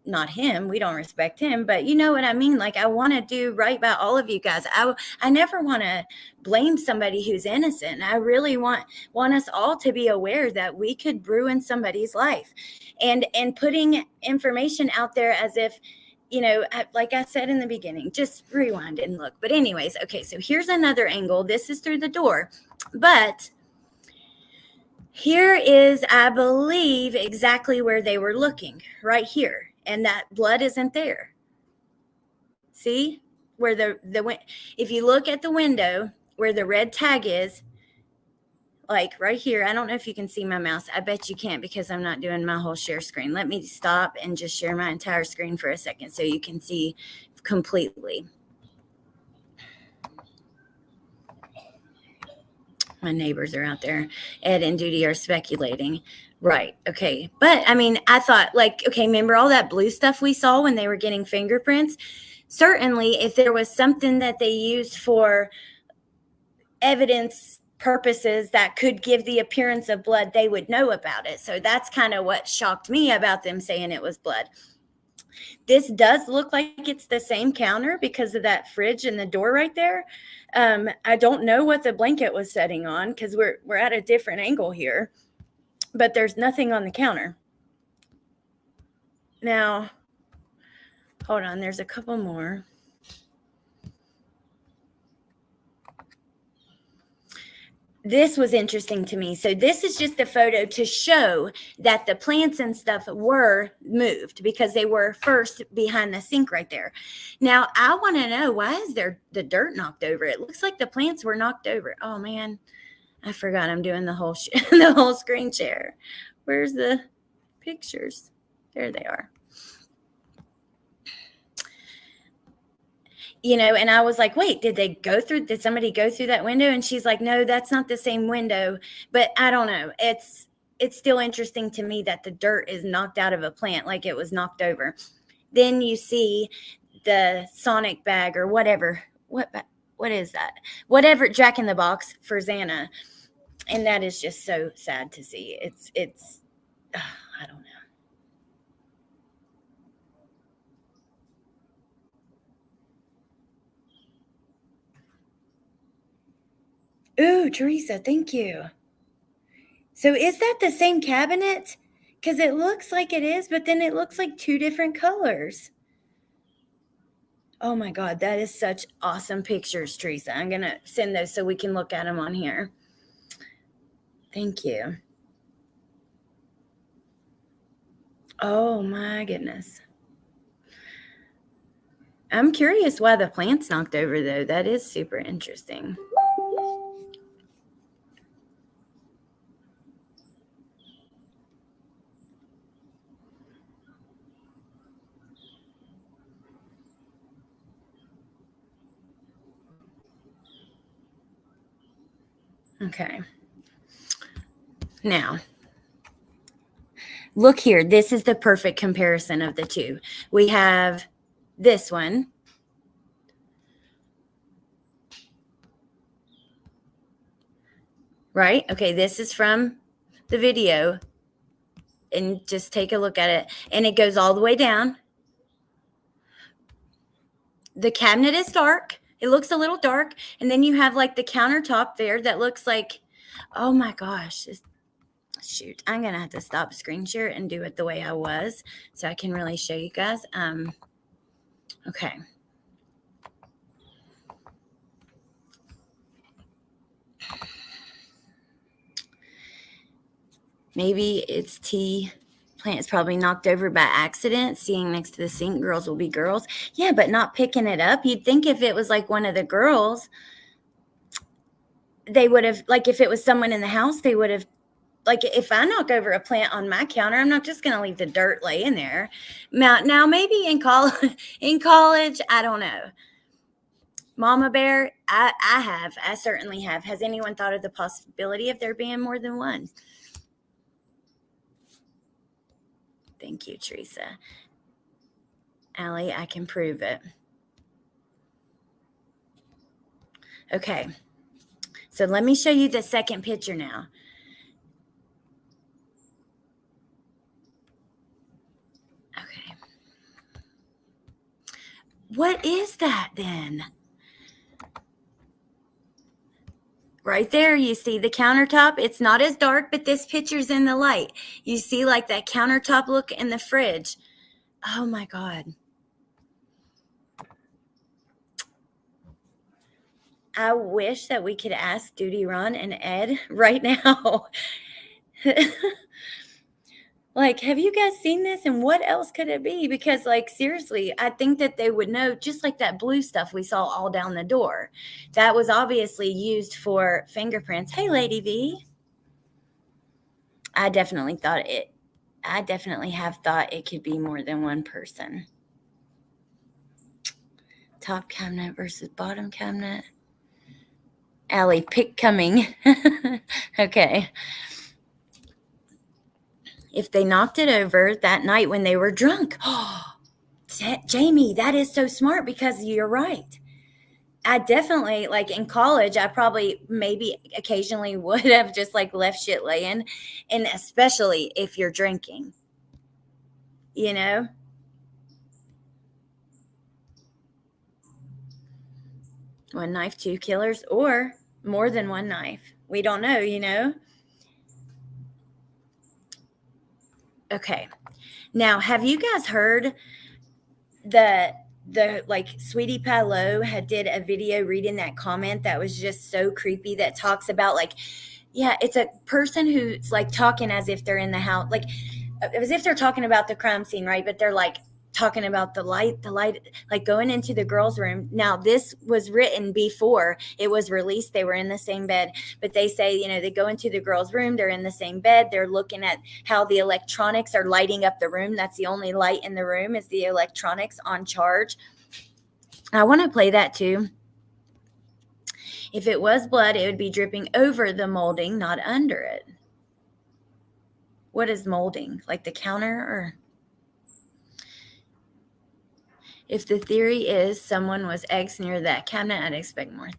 not him. We don't respect him, but you know what I mean? Like, I want to do right by all of you guys. I never want to blame somebody who's innocent. I really want us all to be aware that we could ruin somebody's life, and putting information out there as if you know, like I said in the beginning, just rewind and look. But anyways, okay, so here's another angle. This is through the door, but here is, I believe, exactly where they were looking, right here. And that blood isn't there. See where if you look at the window where the red tag is, like right here, I don't know if you can see my mouse. I bet you can't because I'm not doing my whole share screen. Let me stop and just share my entire screen for a second so you can see completely. My neighbors are out there. Ed and Duty are speculating. Right. Okay. But I mean, I thought, like, okay, remember all that blue stuff we saw when they were getting fingerprints? Certainly, if there was something that they used for evidence purposes that could give the appearance of blood, they would know about it. So that's kind of what shocked me about them saying it was blood. This does look like it's the same counter because of that fridge and the door right there. I don't know what the blanket was setting on because we're at a different angle here, but there's nothing on the counter. Now, hold on, there's a couple more. This was interesting to me. So this is just a photo to show that the plants and stuff were moved because they were first behind the sink right there. Now, I want to know, why is there the dirt knocked over? It looks like the plants were knocked over. Oh, man. I forgot I'm doing the whole the whole screen share. Where's the pictures? There they are. You know, and I was like, wait, did somebody go through that window? And she's like, no, that's not the same window. But I don't know. It's still interesting to me that the dirt is knocked out of a plant like it was knocked over. Then you see the Sonic bag or whatever. What is that? Whatever, Jack in the Box for Xana. And that is just so sad to see. It's I don't know. Ooh, Teresa, thank you. So is that the same cabinet? Because it looks like it is, but then it looks like two different colors. Oh my God, that is such awesome pictures, Teresa. I'm going to send those so we can look at them on here. Thank you. Oh my goodness. I'm curious why the plant's knocked over, though. That is super interesting. Okay. Now, look here. This is the perfect comparison of the two. We have this one. Right? Okay, this is from the video. And just take a look at it. And it goes all the way down. The cabinet is dark. It looks a little dark. And then you have like the countertop there that looks like, oh my gosh. Shoot, I'm going to have to stop screen share and do it the way I was so I can really show you guys. Okay. Maybe it's tea. Plant is probably knocked over by accident. Seeing next to the sink, girls will be girls. Yeah, but not picking it up. You'd think if it was like one of the girls, they would have, like if it was someone in the house, they would have, like if I knock over a plant on my counter, I'm not just going to leave the dirt laying there. Now maybe in college, I don't know. Mama Bear, I certainly have. Has anyone thought of the possibility of there being more than one? Thank you, Teresa. Allie, I can prove it. Okay. So let me show you the second picture now. Okay. What is that then? Right there, you see the countertop. It's not as dark, but this picture's in the light. You see like that countertop look in the fridge. Oh my God. I wish that we could ask Duty Ron and Ed right now. Like, have you guys seen this? And what else could it be? Because, like, seriously, I think that they would know, just like that blue stuff we saw all down the door. That was obviously used for fingerprints. Hey, Lady V. I definitely have thought it could be more than one person. Top cabinet versus bottom cabinet. Allie, pick coming. Okay. If they knocked it over that night when they were drunk. Jamie, that is so smart, because you're right. I definitely, like, in college, I probably maybe occasionally would have just like left shit laying, and especially if you're drinking, you know? One knife, two killers, or more than one knife. We don't know, you know? Okay. Now, have you guys heard the like Sweetie Pie Low had did a video reading that comment that was just so creepy, that talks about, like, yeah, it's a person who's like talking as if they're in the house, like as if they're talking about the crime scene, right? But they're like talking about the light, like going into the girls' room. Now, this was written before it was released. They were in the same bed, but they say, you know, they go into the girls' room, they're in the same bed, they're looking at how the electronics are lighting up the room. That's the only light in the room, is the electronics on charge. I want to play that too. If it was blood, it would be dripping over the molding, not under it. What is molding? Like the counter? Or if the theory is someone was eggs near that cabinet, I'd expect more.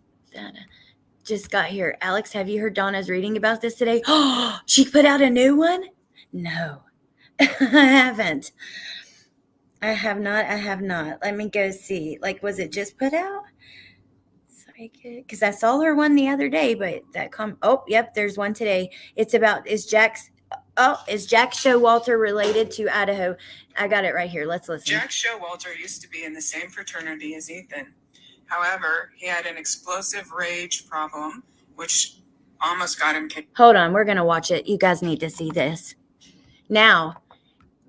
Just got here. Alex, have you heard Donna's reading about this today? Oh, she put out a new one? No, I haven't. I have not. Let me go see. Like, was it just put out? Because I saw her one the other day, but oh, yep, there's one today. It's about, is Jack Showalter related to Idaho? I got it right here. Let's listen. Jack Showalter used to be in the same fraternity as Ethan. However, he had an explosive rage problem, which almost got him kicked. Hold on, we're going to watch it. You guys need to see this. Now,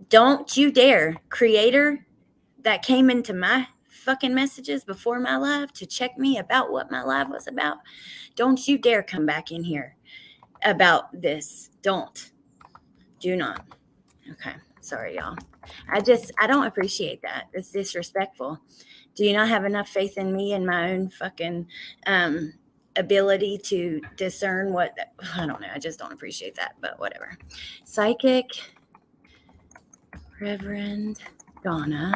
don't you dare, creator that came into my fucking messages before my live to check me about what my live was about. Don't you dare come back in here about this. Do not. Okay. Sorry, y'all. I don't appreciate that. It's disrespectful. Do you not have enough faith in me and my own fucking ability to discern what? I don't know. I just don't appreciate that, but whatever. Psychic Reverend Donna.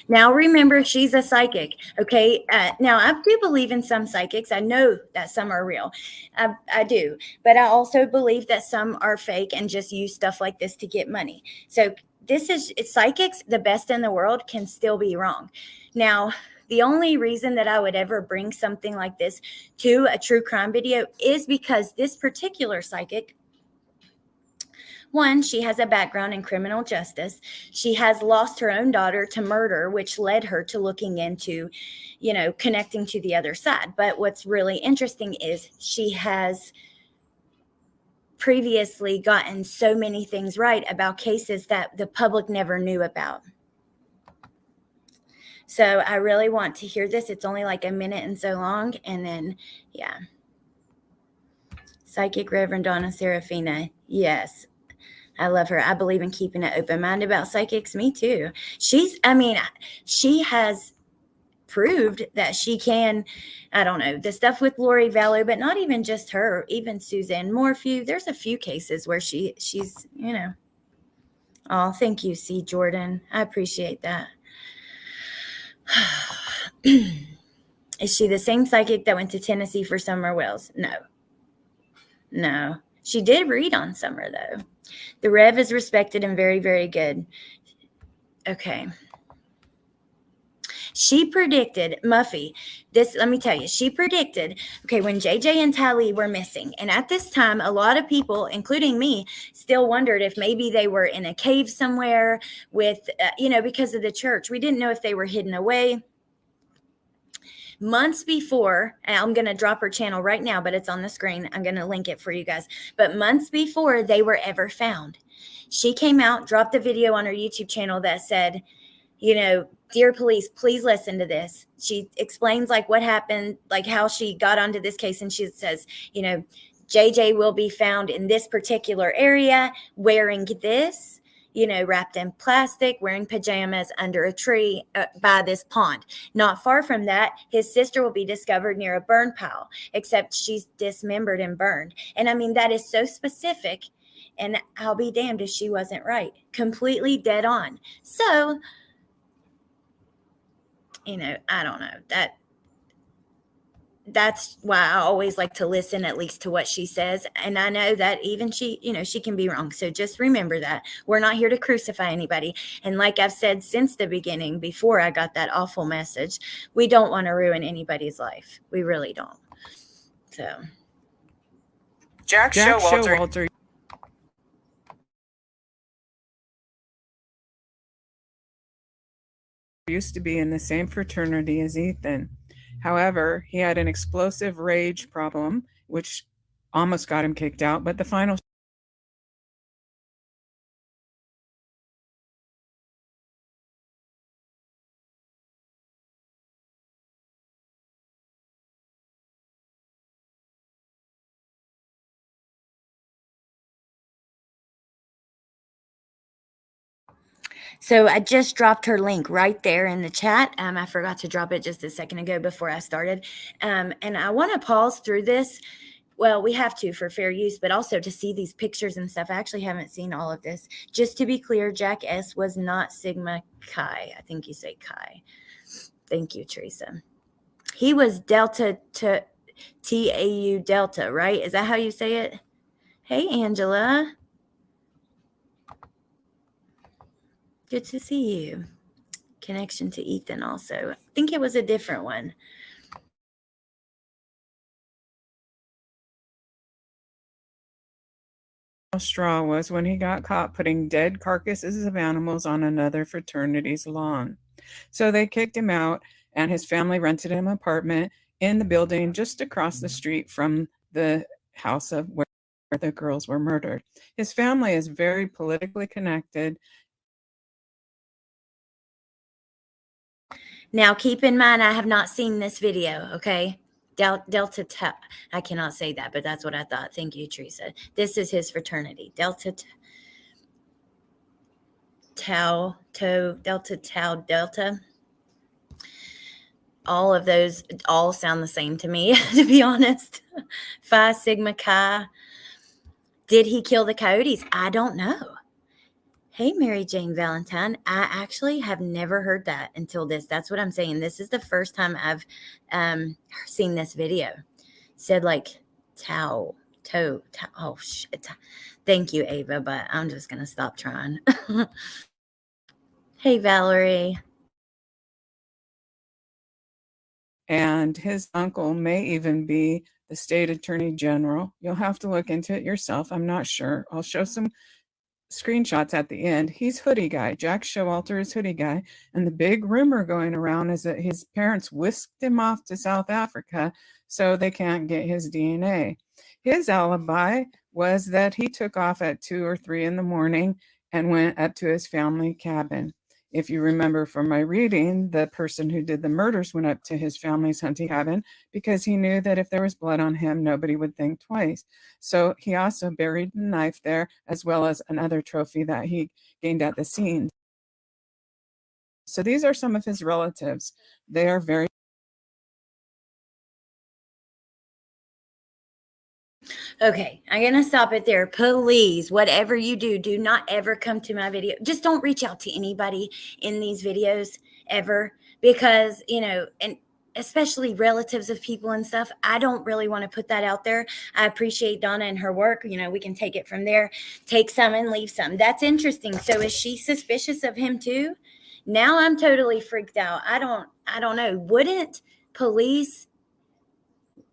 Now, remember, she's a psychic, okay? Now, I do believe in some psychics. I know that some are real. I do. But I also believe that some are fake and just use stuff like this to get money. So psychics, the best in the world, can still be wrong. Now, the only reason that I would ever bring something like this to a true crime video is because this particular psychic, one, she has a background in criminal justice. She has lost her own daughter to murder, which led her to looking into, connecting to the other side. But what's really interesting is she has previously gotten so many things right about cases that the public never knew about. So I really want to hear this. It's only like a minute and so long. And then, yeah. Psychic Reverend Donna Serafina. Yes. I love her. I believe in keeping an open mind about psychics. Me too. She has proved that she can, I don't know, the stuff with Lori Vallow, but not even just her, even Suzanne Morphew. There's a few cases where she's, Oh, thank you, C. Jordan. I appreciate that. Is she the same psychic that went to Tennessee for Summer Wells? No. She did read on Summer, though. The Rev is respected and very, very good. Okay. She predicted, Muffy, this, let me tell you, she predicted, when JJ and Tally were missing. And at this time, a lot of people, including me, still wondered if maybe they were in a cave somewhere with, because of the church. We didn't know if they were hidden away. months before, and I'm going to drop her channel right now, but it's on the screen. I'm going to link it for you guys. But months before they were ever found, she came out, dropped a video on her YouTube channel that said, you know, dear police, please listen to this. She explains like what happened, like how she got onto this case. And she says, you know, JJ will be found in this particular area wearing this, you know, wrapped in plastic, wearing pajamas under a tree by this pond. Not far from that, his sister will be discovered near a burn pile, except she's dismembered and burned. And I mean, that is so specific. And I'll be damned if she wasn't right. Completely dead on. So, you know, I don't know. That's why I always like to listen at least to what she says. And I know that even she, you know, she can be wrong. So just remember that we're not here to crucify anybody. And like I've said since the beginning, before I got that awful message, we don't want to ruin anybody's life. We really don't. So Jack Showalter used to be in the same fraternity as Ethan. However, he had an explosive rage problem, which almost got him kicked out, but the final So I just dropped her link right there in the chat. I forgot to drop it just a second ago before I started. And I want to pause through this. Well, we have to for fair use, but also to see these pictures and stuff. I actually haven't seen all of this. Just to be clear, Jack S was not Sigma Chi. I think you say Chi. Thank you, Teresa. He was Delta to TAU Delta, right? Is that how you say it? Hey, Angela. Good to see you. Connection to Ethan also. I think it was a different one. straw was when he got caught putting dead carcasses of animals on another fraternity's lawn. So they kicked him out, and his family rented him an apartment in the building just across the street from the house of where the girls were murdered. His family is very politically connected. Now, keep in mind, I have not seen this video, okay? Delta Tau. I cannot say that, but that's what I thought. Thank you, Teresa. This is his fraternity. Delta Tau, Delta Tau, Delta. All of those all sound the same to me, to be honest. Phi Sigma Chi. Did he kill the coyotes? I don't know. Hey, Mary Jane Valentine. I actually have never heard that until this. That's what I'm saying. This is the first time I've seen this video. Said like Tau. Oh, shit. Thank you, Ava, but I'm just going to stop trying. Hey, Valerie. And his uncle may even be the state attorney general. You'll have to look into it yourself. I'm not sure. I'll show some screenshots at the end. He's Hoodie Guy. Jack Showalter is Hoodie Guy. And the big rumor going around is that his parents whisked him off to South Africa so they can't get his DNA. His alibi was that he took off at 2 or 3 in the morning and went up to his family cabin. If you remember from my reading, the person who did the murders went up to his family's hunting cabin because he knew that if there was blood on him, nobody would think twice. So he also buried the knife there, as well as another trophy that he gained at the scene. So these are some of his relatives. They are very... Okay, I'm going to stop it there. Please, whatever you do, do not ever come to my video. Just don't reach out to anybody in these videos ever because, you know, and especially relatives of people and stuff, I don't really want to put that out there. I appreciate Donna and her work. You know, we can take it from there. Take some and leave some. That's interesting. So is she suspicious of him too? Now I'm totally freaked out. I don't know. Wouldn't police...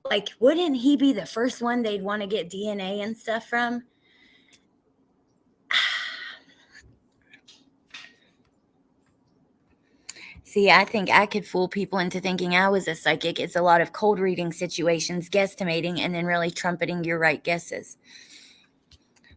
Like, wouldn't he be the first one they'd want to get DNA and stuff from? See, I think I could fool people into thinking I was a psychic. It's a lot of cold reading situations, guesstimating, and then really trumpeting your right guesses.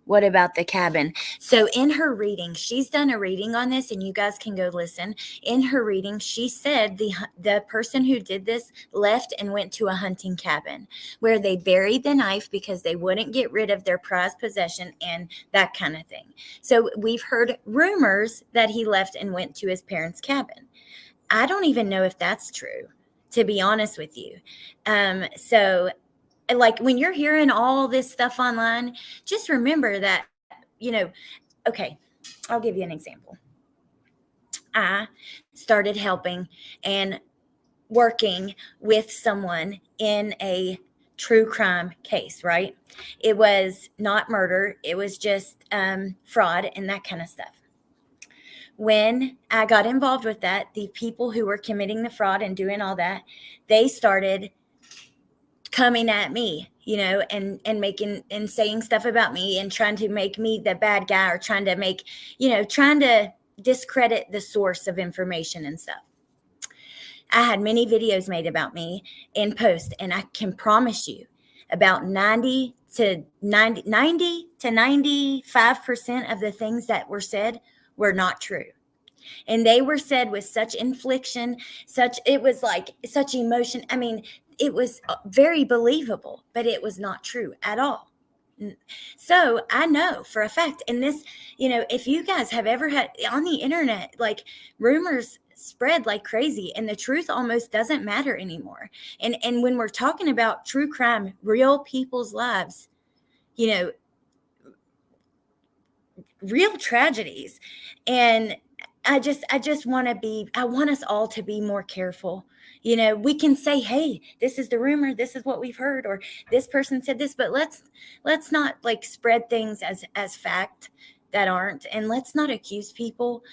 What about the cabin? So in her reading, she's done a reading on this, and you guys can go listen. In her reading, she said the person who did this left and went to a hunting cabin where they buried the knife because they wouldn't get rid of their prized possession and that kind of thing. So we've heard rumors that he left and went to his parents' cabin. I don't even know if that's true, to be honest with you. So like when you're hearing all this stuff online, just remember that, okay, I'll give you an example. I started helping and working with someone in a true crime case, right? It was not murder. It was just fraud and that kind of stuff. When I got involved with that, the people who were committing the fraud and doing all that, they started coming at me, and making and saying stuff about me and trying to make me the bad guy, or trying to discredit the source of information and stuff. I had many videos made about me in post, and I can promise you about 90 to 95% of the things that were said were not true. And they were said with such infliction, it was like such emotion. I mean, it was very believable, but it was not true at all. So I know for a fact, and this, if you guys have ever had on the internet, like rumors spread like crazy and the truth almost doesn't matter anymore. And when we're talking about true crime, real people's lives, real tragedies. And I just want us all to be more careful. We can say, hey, this is the rumor, this is what we've heard, or this person said this, but let's not like spread things as fact that aren't, and let's not accuse people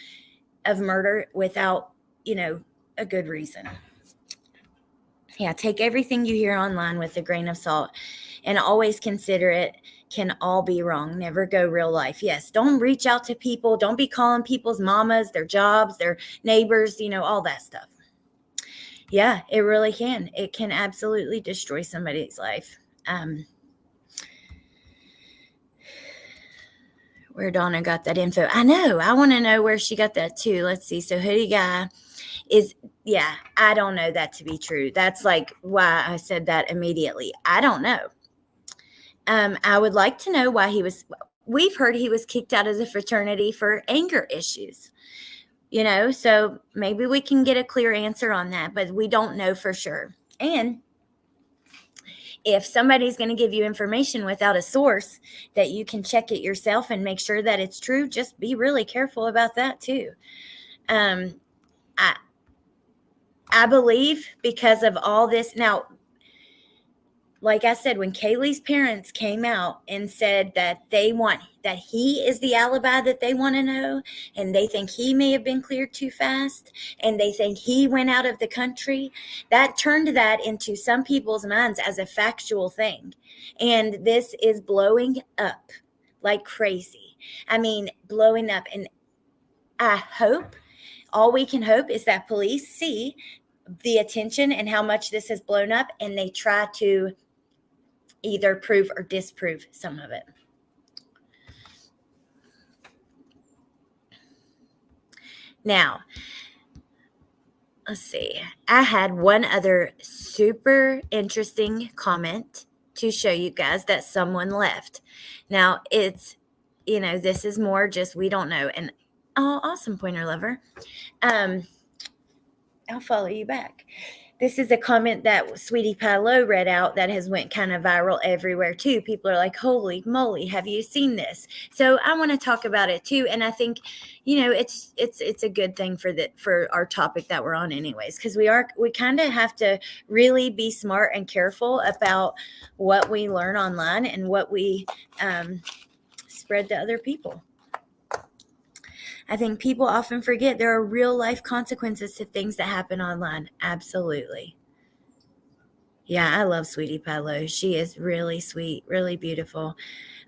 of murder without, a good reason. Yeah, take everything you hear online with a grain of salt, and always consider it can all be wrong. Never go real life. Yes, don't reach out to people. Don't be calling people's mamas, their jobs, their neighbors, all that stuff. Yeah, it really can. It can absolutely destroy somebody's life. Where Donna got that info. I know. I want to know where she got that too. Let's see. So Hoodie Guy I don't know that to be true. That's like why I said that immediately. I don't know. I would like to know why we've heard he was kicked out of the fraternity for anger issues, so maybe we can get a clear answer on that, but we don't know for sure. And if somebody's going to give you information without a source that you can check it yourself and make sure that it's true, just be really careful about that too. I believe because of all this now, like I said, when Kaylee's parents came out and said that that he is the alibi that they want to know, and they think he may have been cleared too fast, and they think he went out of the country, that turned that into some people's minds as a factual thing. And this is blowing up like crazy. I mean, blowing up. And all we can hope is that police see the attention and how much this has blown up, and they try to either prove or disprove some of it. Now, let's see. I had one other super interesting comment to show you guys that someone left. Now, it's, this is more just we don't know. And, oh, awesome, Pointer Lover. I'll follow you back. This is a comment that Sweetie Pie Low read out that has went kind of viral everywhere too. People are like, holy moly, have you seen this? So I want to talk about it too. And I think, it's a good thing for our topic that we're on anyways, because we kind of have to really be smart and careful about what we learn online and what we spread to other people. I think people often forget there are real life consequences to things that happen online. Absolutely. Yeah, I love Sweetie Pie Low. She is really sweet, really beautiful.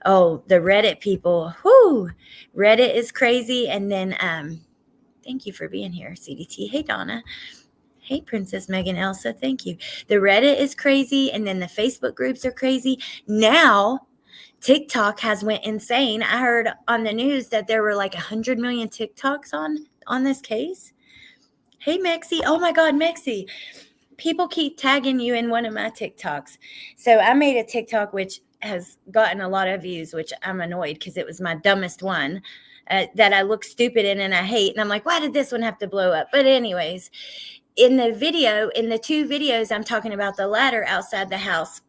Oh, the Reddit people. Whoo! Reddit is crazy. And then Thank you for being here, CDT. Hey, Donna. Hey, Princess Megan Elsa. Thank you. The Reddit is crazy, and then the Facebook groups are crazy. Now, TikTok has went insane. I heard on the news that there were like 100 million TikToks on this case. Hey, Mexi. Oh, my God, Mexi. People keep tagging you in one of my TikToks. So I made a TikTok which has gotten a lot of views, which I'm annoyed because it was my dumbest one that I look stupid in and I hate. And I'm like, why did this one have to blow up? But anyways, in the two videos, I'm talking about the ladder outside the house.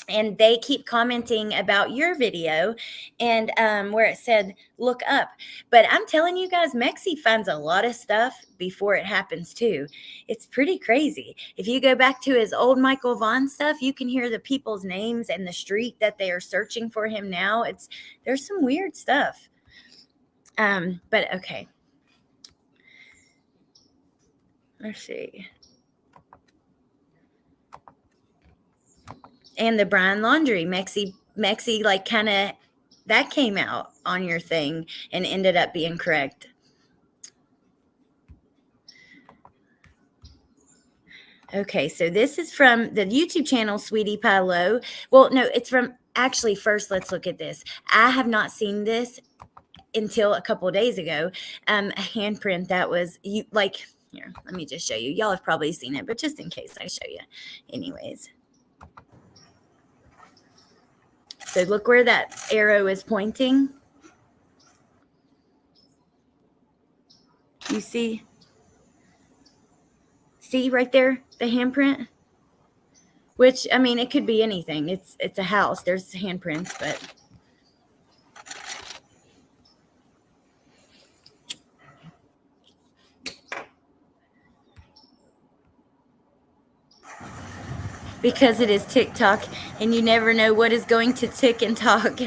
And they keep commenting about your video and where it said, look up. But I'm telling you guys, Mexi finds a lot of stuff before it happens too. It's pretty crazy. If you go back to his old Michael Vaughn stuff, you can hear the people's names and the street that they are searching for him now. There's some weird stuff. But okay. Let's see. And the Brian Laundrie, Mexi, like kind of, that came out on your thing and ended up being correct. Okay, so this is from the YouTube channel Sweetie Pie Low. Well, no, it's from, actually, first, let's look at this. I have not seen this until a couple of days ago. A handprint that was, here, let me just show you. Y'all have probably seen it, but just in case I show you. Anyways. So look where that arrow is pointing. You see? See right there, the handprint? Which, I mean, it could be anything. It's a house. There's handprints, but because it is TikTok and you never know what is going to tick and talk.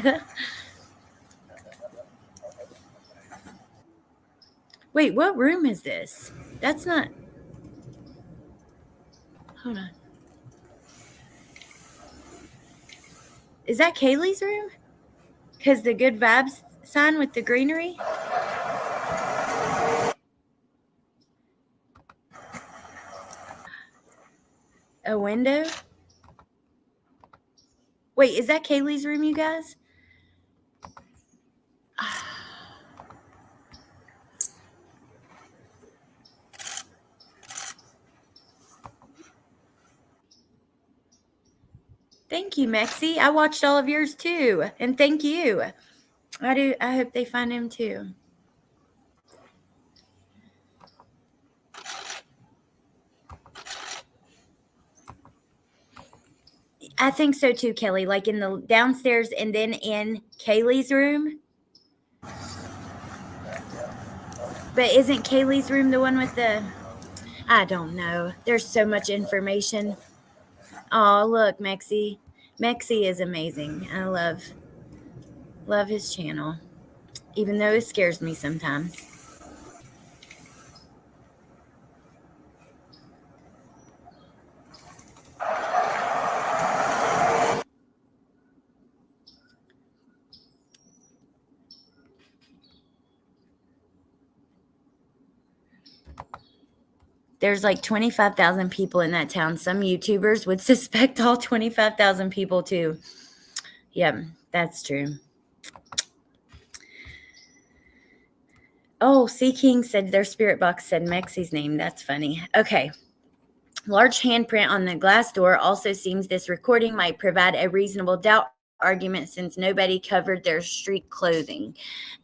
Wait, what room is this? That's not. Hold on. Is that Kaylee's room? Because the good vibes sign with the greenery? A window? Wait, is that Kaylee's room, you guys? Thank you, Mexi. I watched all of yours too. And thank you. I hope they find him too. I think so too, Kelly. Like in the downstairs and then in Kaylee's room. But isn't Kaylee's room the one with the... I don't know. There's so much information. Oh, look, Mexi. Mexi is amazing. I love his channel. Even though it scares me sometimes. There's like 25,000 people in that town. Some YouTubers would suspect all 25,000 people too. Yep, that's true. Oh, Sea King said their spirit box said Mexi's name. That's funny. Okay. Large handprint on the glass door also seems this recording might provide a reasonable doubt argument since nobody covered their street clothing.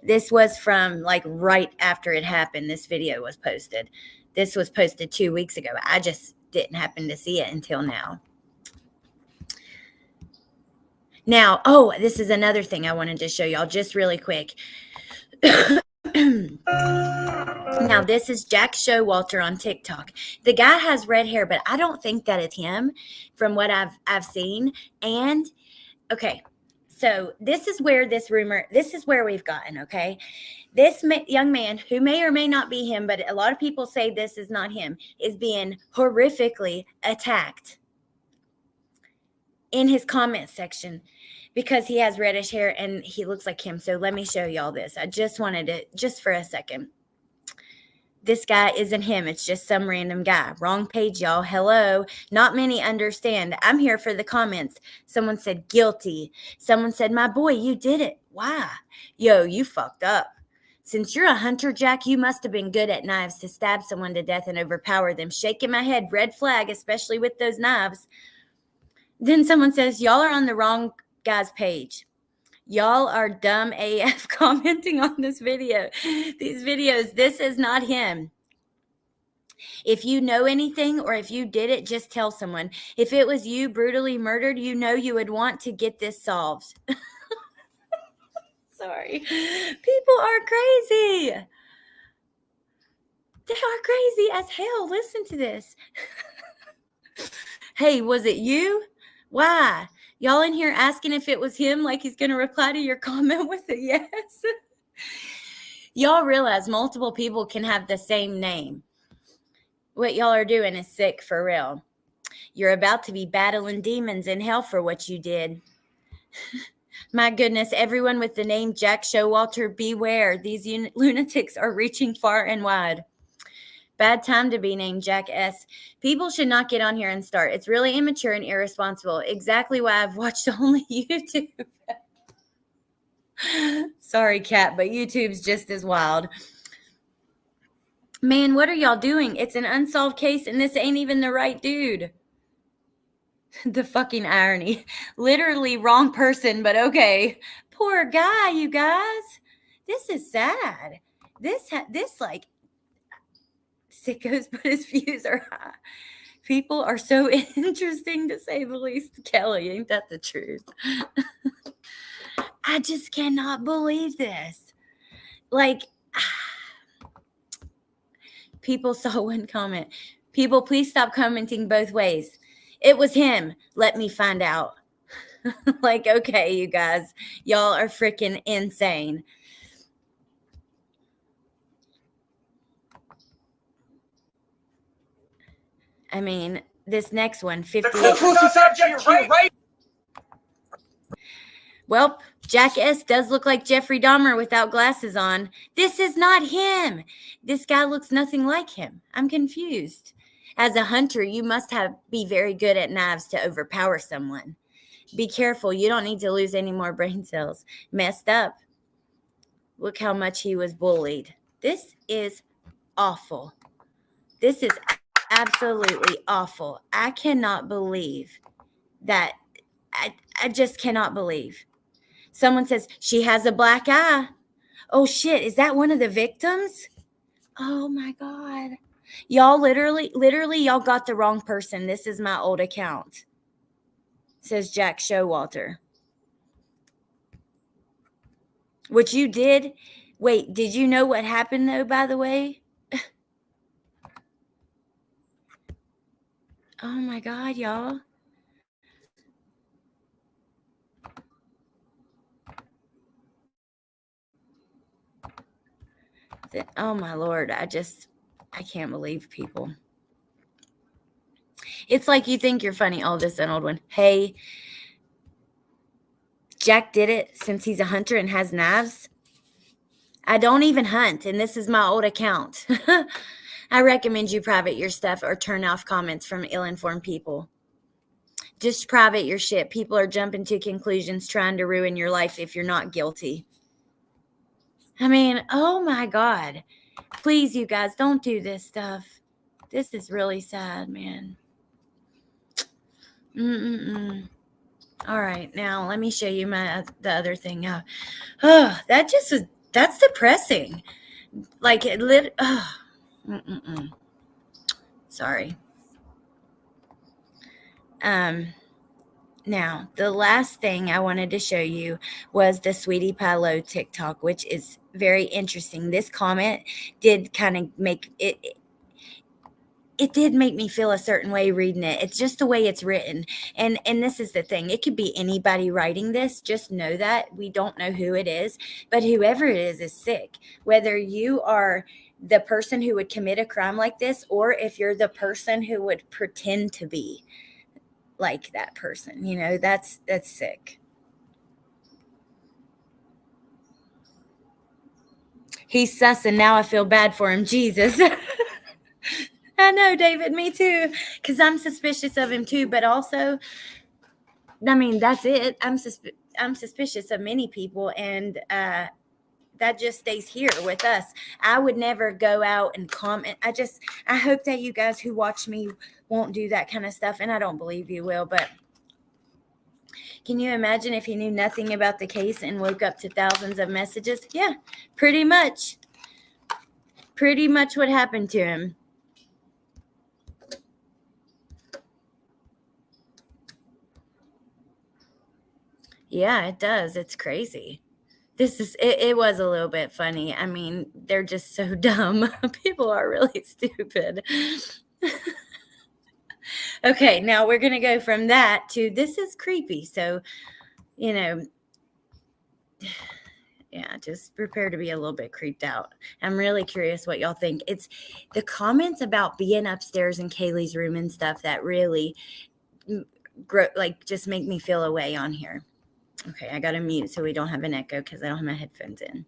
This was from like right after it happened. This video was posted. This was posted 2 weeks ago. I just didn't happen to see it until now. Now, oh, this is another thing I wanted to show y'all just really quick. Now, this is Jack Showalter on TikTok. The guy has red hair, but I don't think that it's him from what I've seen. And, okay, so this is where this is where we've gotten, okay? This young man, who may or may not be him, but a lot of people say this is not him, is being horrifically attacked in his comment section because he has reddish hair and he looks like him. So let me show y'all this. I just wanted to, just for a second. This guy isn't him. It's just some random guy. Wrong page, y'all. Hello. Not many understand. I'm here for the comments. Someone said guilty. Someone said, my boy, you did it. Why? Yo, you fucked up. Since you're a hunter, Jack, you must have been good at knives to stab someone to death and overpower them. Shaking my head, red flag, especially with those knives. Then someone says, y'all are on the wrong guy's page. Y'all are dumb AF commenting on this video. These videos, this is not him. If you know anything or if you did it, just tell someone. If it was you brutally murdered, you know you would want to get this solved. Sorry. People are crazy. They are crazy as hell. Listen to this. Hey, was it you? Why? Y'all in here asking if it was him, like he's going to reply to your comment with a yes? Y'all realize multiple people can have the same name. What y'all are doing is sick for real. You're about to be battling demons in hell for what you did. My goodness, everyone with the name Jack Showalter, beware. These lunatics are reaching far and wide. Bad time to be named Jack S. People should not get on here and start. It's really immature and irresponsible. Exactly why I've watched only YouTube. Sorry, Kat, but YouTube's just as wild. Man, what are y'all doing? It's an unsolved case, and this ain't even the right dude. The fucking irony. Literally wrong person, but okay. Poor guy, you guys. This is sad. This like sickos, but his views are high. People are so interesting, to say the least. Kelly, ain't that the truth? I just cannot believe this. Like, people saw one comment. People, please stop commenting both ways. It was him. Let me find out. Like, okay, you guys, y'all are freaking insane. I mean, this next one, 58. Well, Jack S. does look like Jeffrey Dahmer without glasses on. This is not him. This guy looks nothing like him. I'm confused. As a hunter, you must be very good at knives to overpower someone. Be careful. You don't need to lose any more brain cells. Messed up. Look how much he was bullied. This is awful. This is absolutely awful. I cannot believe that. I just cannot believe. Someone says, she has a black eye. Oh, shit. Is that one of the victims? Oh, my God. Y'all literally, y'all got the wrong person. This is my old account. Says Jack Showalter. What you did? Wait, did you know what happened, though, by the way? Oh, my God, y'all. Oh, my Lord. I can't believe people. It's like you think you're funny. Oh, this is an old one. Hey, Jack did it since he's a hunter and has knives. I don't even hunt, and this is my old account. I recommend you private your stuff or turn off comments from ill-informed people. Just private your shit. People are jumping to conclusions, trying to ruin your life if you're not guilty. I mean, oh my God. Please, you guys, don't do this stuff. This is really sad, man. All right, now let me show you the other thing. That's depressing. Like it lit. Sorry. Now, the last thing I wanted to show you was the Sweetie Pie Low TikTok, which is very interesting. This comment did kind of make it. It did make me feel a certain way reading it. It's just the way it's written. And this is the thing. It could be anybody writing this. Just know that. We don't know who it is. But whoever it is sick. Whether you are the person who would commit a crime like this, or if you're the person who would pretend to be like that person. You know, that's sick. He's sus, and now I feel bad for him. Jesus. I know, David, me too. Because I'm suspicious of him too, but also, I mean, that's it. I'm suspicious of many people, and that just stays here with us. I would never go out and comment. I hope that you guys who watch me won't do that kind of stuff, and I don't believe you will, but can you imagine if he knew nothing about the case and woke up to thousands of messages? Yeah, pretty much. Pretty much what happened to him. Yeah, it does. It's crazy. It was a little bit funny. I mean, they're just so dumb. People are really stupid. Okay, now we're going to go from that to this is creepy. So, you know, yeah, just prepare to be a little bit creeped out. I'm really curious what y'all think. It's the comments about being upstairs in Kaylee's room and stuff that really just make me feel away on here. Okay, I got to mute so we don't have an echo because I don't have my headphones in.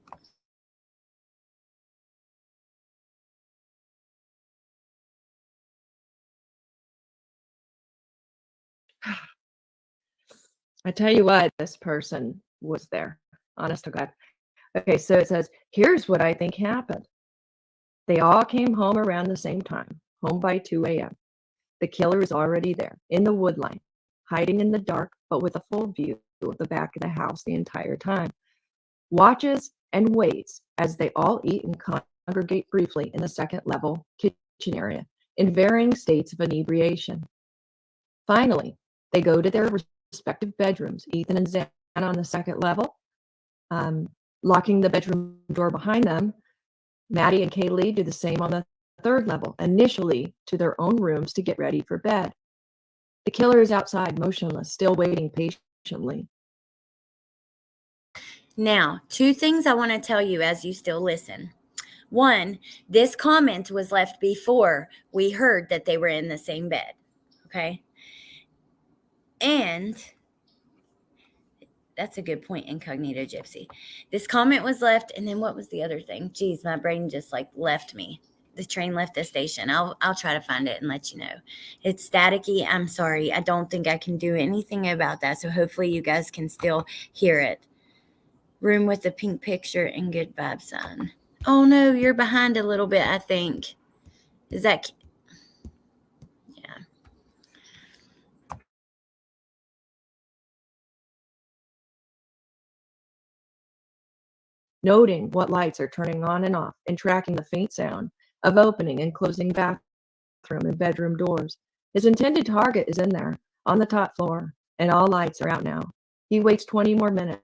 I tell you what, this person was there. Honest to God. Okay, so it says, here's what I think happened. They all came home around the same time, home by 2 a.m. The killer is already there, in the wood line, hiding in the dark, but with a full view of the back of the house the entire time. Watches and waits as they all eat and congregate briefly in the second level kitchen area, in varying states of inebriation. Finally, they go to their respective bedrooms, Ethan and Zan on the second level, locking the bedroom door behind them. Maddie and Kaylee do the same on the third level, initially to their own rooms to get ready for bed. The killer is outside, motionless, still waiting patiently. Now, two things I want to tell you as you still listen. One, this comment was left before we heard that they were in the same bed. Okay? And that's a good point, Incognito Gypsy. This comment was left, and then what was the other thing? Geez, my brain just left me. The train left the station. I'll try to find it and let you know. It's staticky. I'm sorry. I don't think I can do anything about that. So hopefully you guys can still hear it. Room with the pink picture and good vibe sign. Oh no, you're behind a little bit, I think. Is that... Yeah. Noting what lights are turning on and off and tracking the faint sound of opening and closing bathroom and bedroom doors. His intended target is in there on the top floor, and all lights are out now. He waits 20 more minutes.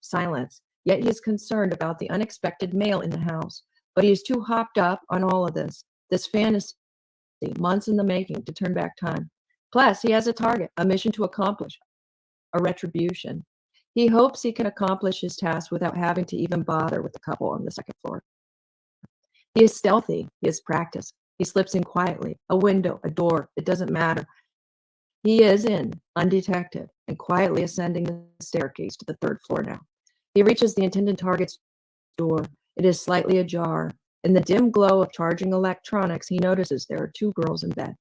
Silence. Yet he is concerned about the unexpected male in the house. But he is too hopped up on all of this fantasy, months in the making, to turn back time. Plus, he has a target, a mission to accomplish, a retribution. He hopes he can accomplish his task without having to even bother with the couple on the second floor. He is stealthy. He has practice. He slips in quietly. A window, a door, it doesn't matter. He is in, undetected, and quietly ascending the staircase to the third floor now. He reaches the intended target's door. It is slightly ajar. In the dim glow of charging electronics, he notices there are two girls in bed.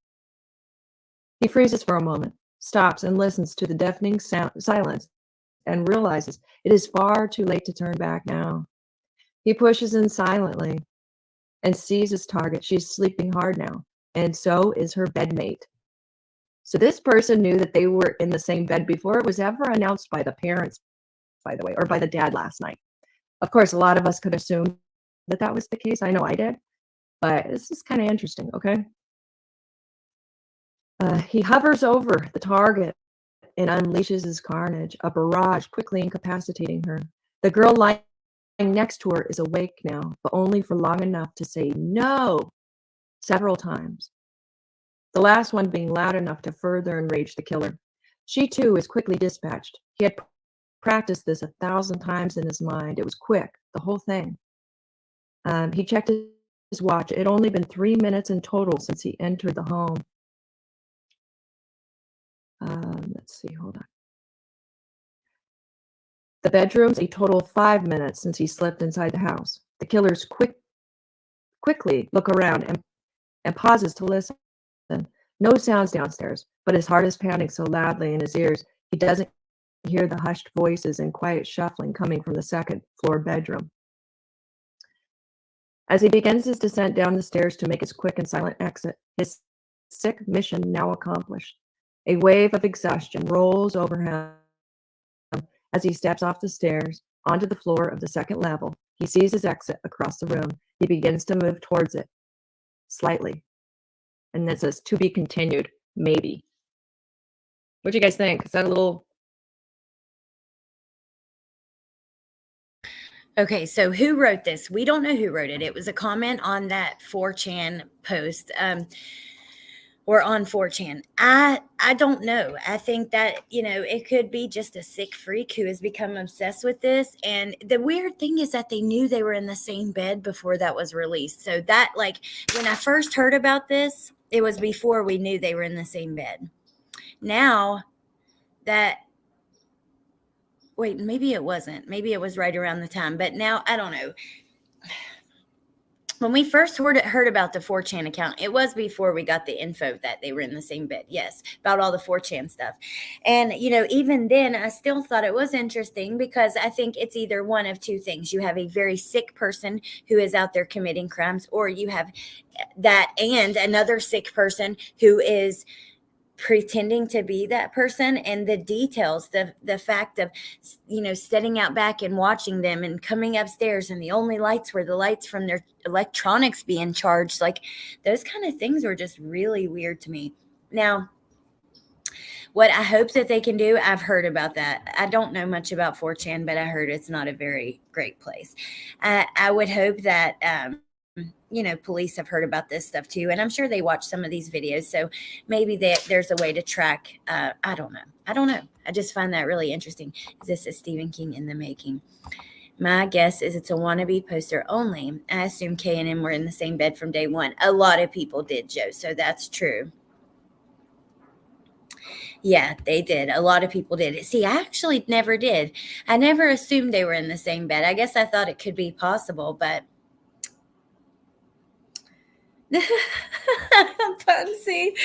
He freezes for a moment, stops, and listens to the deafening silence, and realizes it is far too late to turn back now. He pushes in silently and sees his target. She's sleeping hard now, and so is her bedmate. So this person knew that they were in the same bed before it was ever announced by the parents, by the way, or by the dad last night. Of course, a lot of us could assume that that was the case. I know I did, but this is kind of interesting, okay? He hovers over the target and unleashes his carnage, a barrage quickly incapacitating her. The girl lying next to her is awake now, but only for long enough to say no several times. The last one being loud enough to further enrage the killer. She too is quickly dispatched. He had practiced this 1,000 times in his mind. It was quick, the whole thing. He checked his watch. It had only been 3 minutes in total since he entered the home. Let's see, hold on. The bedrooms, a total of 5 minutes since he slipped inside the house. The killers quickly look around and pauses to listen. No sounds downstairs, but his heart is pounding so loudly in his ears he doesn't hear the hushed voices and quiet shuffling coming from the second floor bedroom. As he begins his descent down the stairs to make his quick and silent exit, his sick mission now accomplished, a wave of exhaustion rolls over him as he steps off the stairs onto the floor of the second level. He sees his exit across the room. He begins to move towards it slightly. And this says to be continued, maybe. What do you guys think? Is that a little... Okay, so who wrote this? We don't know who wrote it. It was a comment on that 4chan post, or on 4chan. I don't know. I think that, it could be just a sick freak who has become obsessed with this. And the weird thing is that they knew they were in the same bed before that was released. So that, when I first heard about this, it was before we knew they were in the same bed. Now that... Wait, maybe it wasn't. Maybe it was right around the time. But now, I don't know. When we first heard about the 4chan account, it was before we got the info that they were in the same bed. Yes, about all the 4chan stuff. And, even then, I still thought it was interesting because I think it's either one of two things. You have a very sick person who is out there committing crimes, or you have that and another sick person who is pretending to be that person. And the details, the fact of sitting out back and watching them and coming upstairs, and the only lights were the lights from their electronics being charged, those kind of things were just really weird to me. Now, what I hope that they can do, I've heard about that. I don't know much about 4chan, but I heard it's not a very great place. I would hope that police have heard about this stuff too, and I'm sure they watch some of these videos, so maybe there's a way to track. I don't know. I just find that really interesting. Is this a Stephen King in the making? My guess is it's a wannabe poster only. I assume K and M were in the same bed from day one. A lot of people did, Joe, so that's true. Yeah, they did. A lot of people did. See, I actually never did. I never assumed they were in the same bed. I guess I thought it could be possible, but Punsy,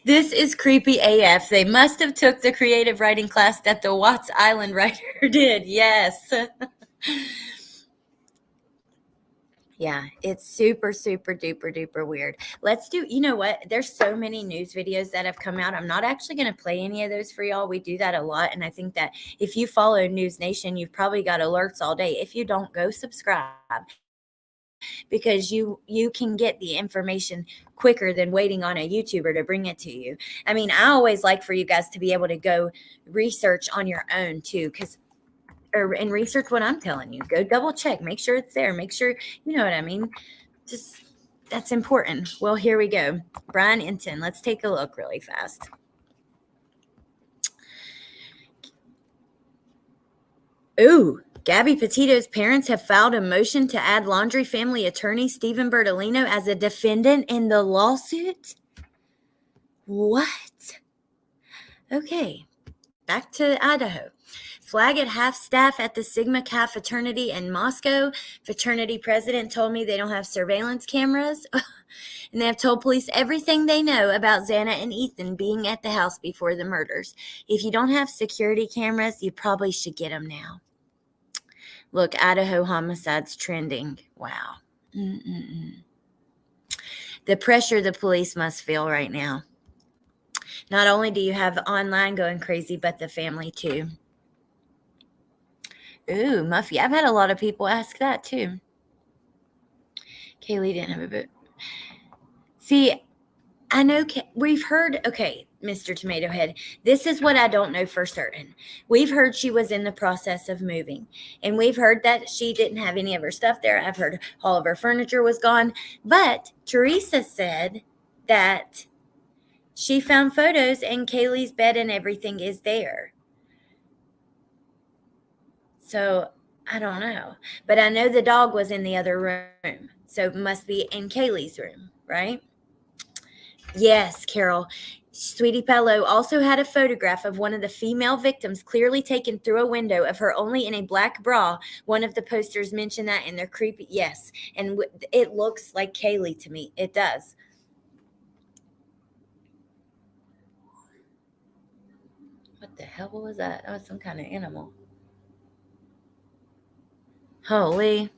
this is creepy AF. They must have took the creative writing class that the Watts Island writer did. Yes. Yeah, it's super, super duper duper weird. Let's do, you know what? There's so many news videos that have come out. I'm not actually going to play any of those for y'all. We do that a lot. And I think that if you follow News Nation, you've probably got alerts all day. If you don't, go subscribe, because you can get the information quicker than waiting on a YouTuber to bring it to you. I mean, I always like for you guys to be able to go research on your own too, and research what I'm telling you. Go double check, make sure it's there, make sure, you know what I mean? Just, that's important. Well, here we go. Brian Enton, let's take a look really fast. Ooh, Gabby Petito's parents have filed a motion to add Laundrie family attorney Stephen Bertolino as a defendant in the lawsuit. What? Okay, back to Idaho. Flag at half staff at the Sigma Chi fraternity in Moscow. Fraternity president told me they don't have surveillance cameras. And they have told police everything they know about Xana and Ethan being at the house before the murders. If you don't have security cameras, you probably should get them now. Look, Idaho homicides trending. Wow. The pressure the police must feel right now. Not only do you have online going crazy, but the family too. Ooh, Muffy. I've had a lot of people ask that too. Kaylee didn't have a boot. See, I know we've heard, okay, Mr. Tomato Head, this is what I don't know for certain. We've heard she was in the process of moving, and we've heard that she didn't have any of her stuff there. I've heard all of her furniture was gone, but Teresa said that she found photos and Kaylee's bed and everything is there. So I don't know, but I know the dog was in the other room, so it must be in Kaylee's room, right? Yes, Carol. Sweetie Pallo also had a photograph of one of the female victims clearly taken through a window of her only in a black bra. One of the posters mentioned that in their creepy, yes. And it looks like Kaylee to me. It does. What the hell was that? That was some kind of animal. Holy.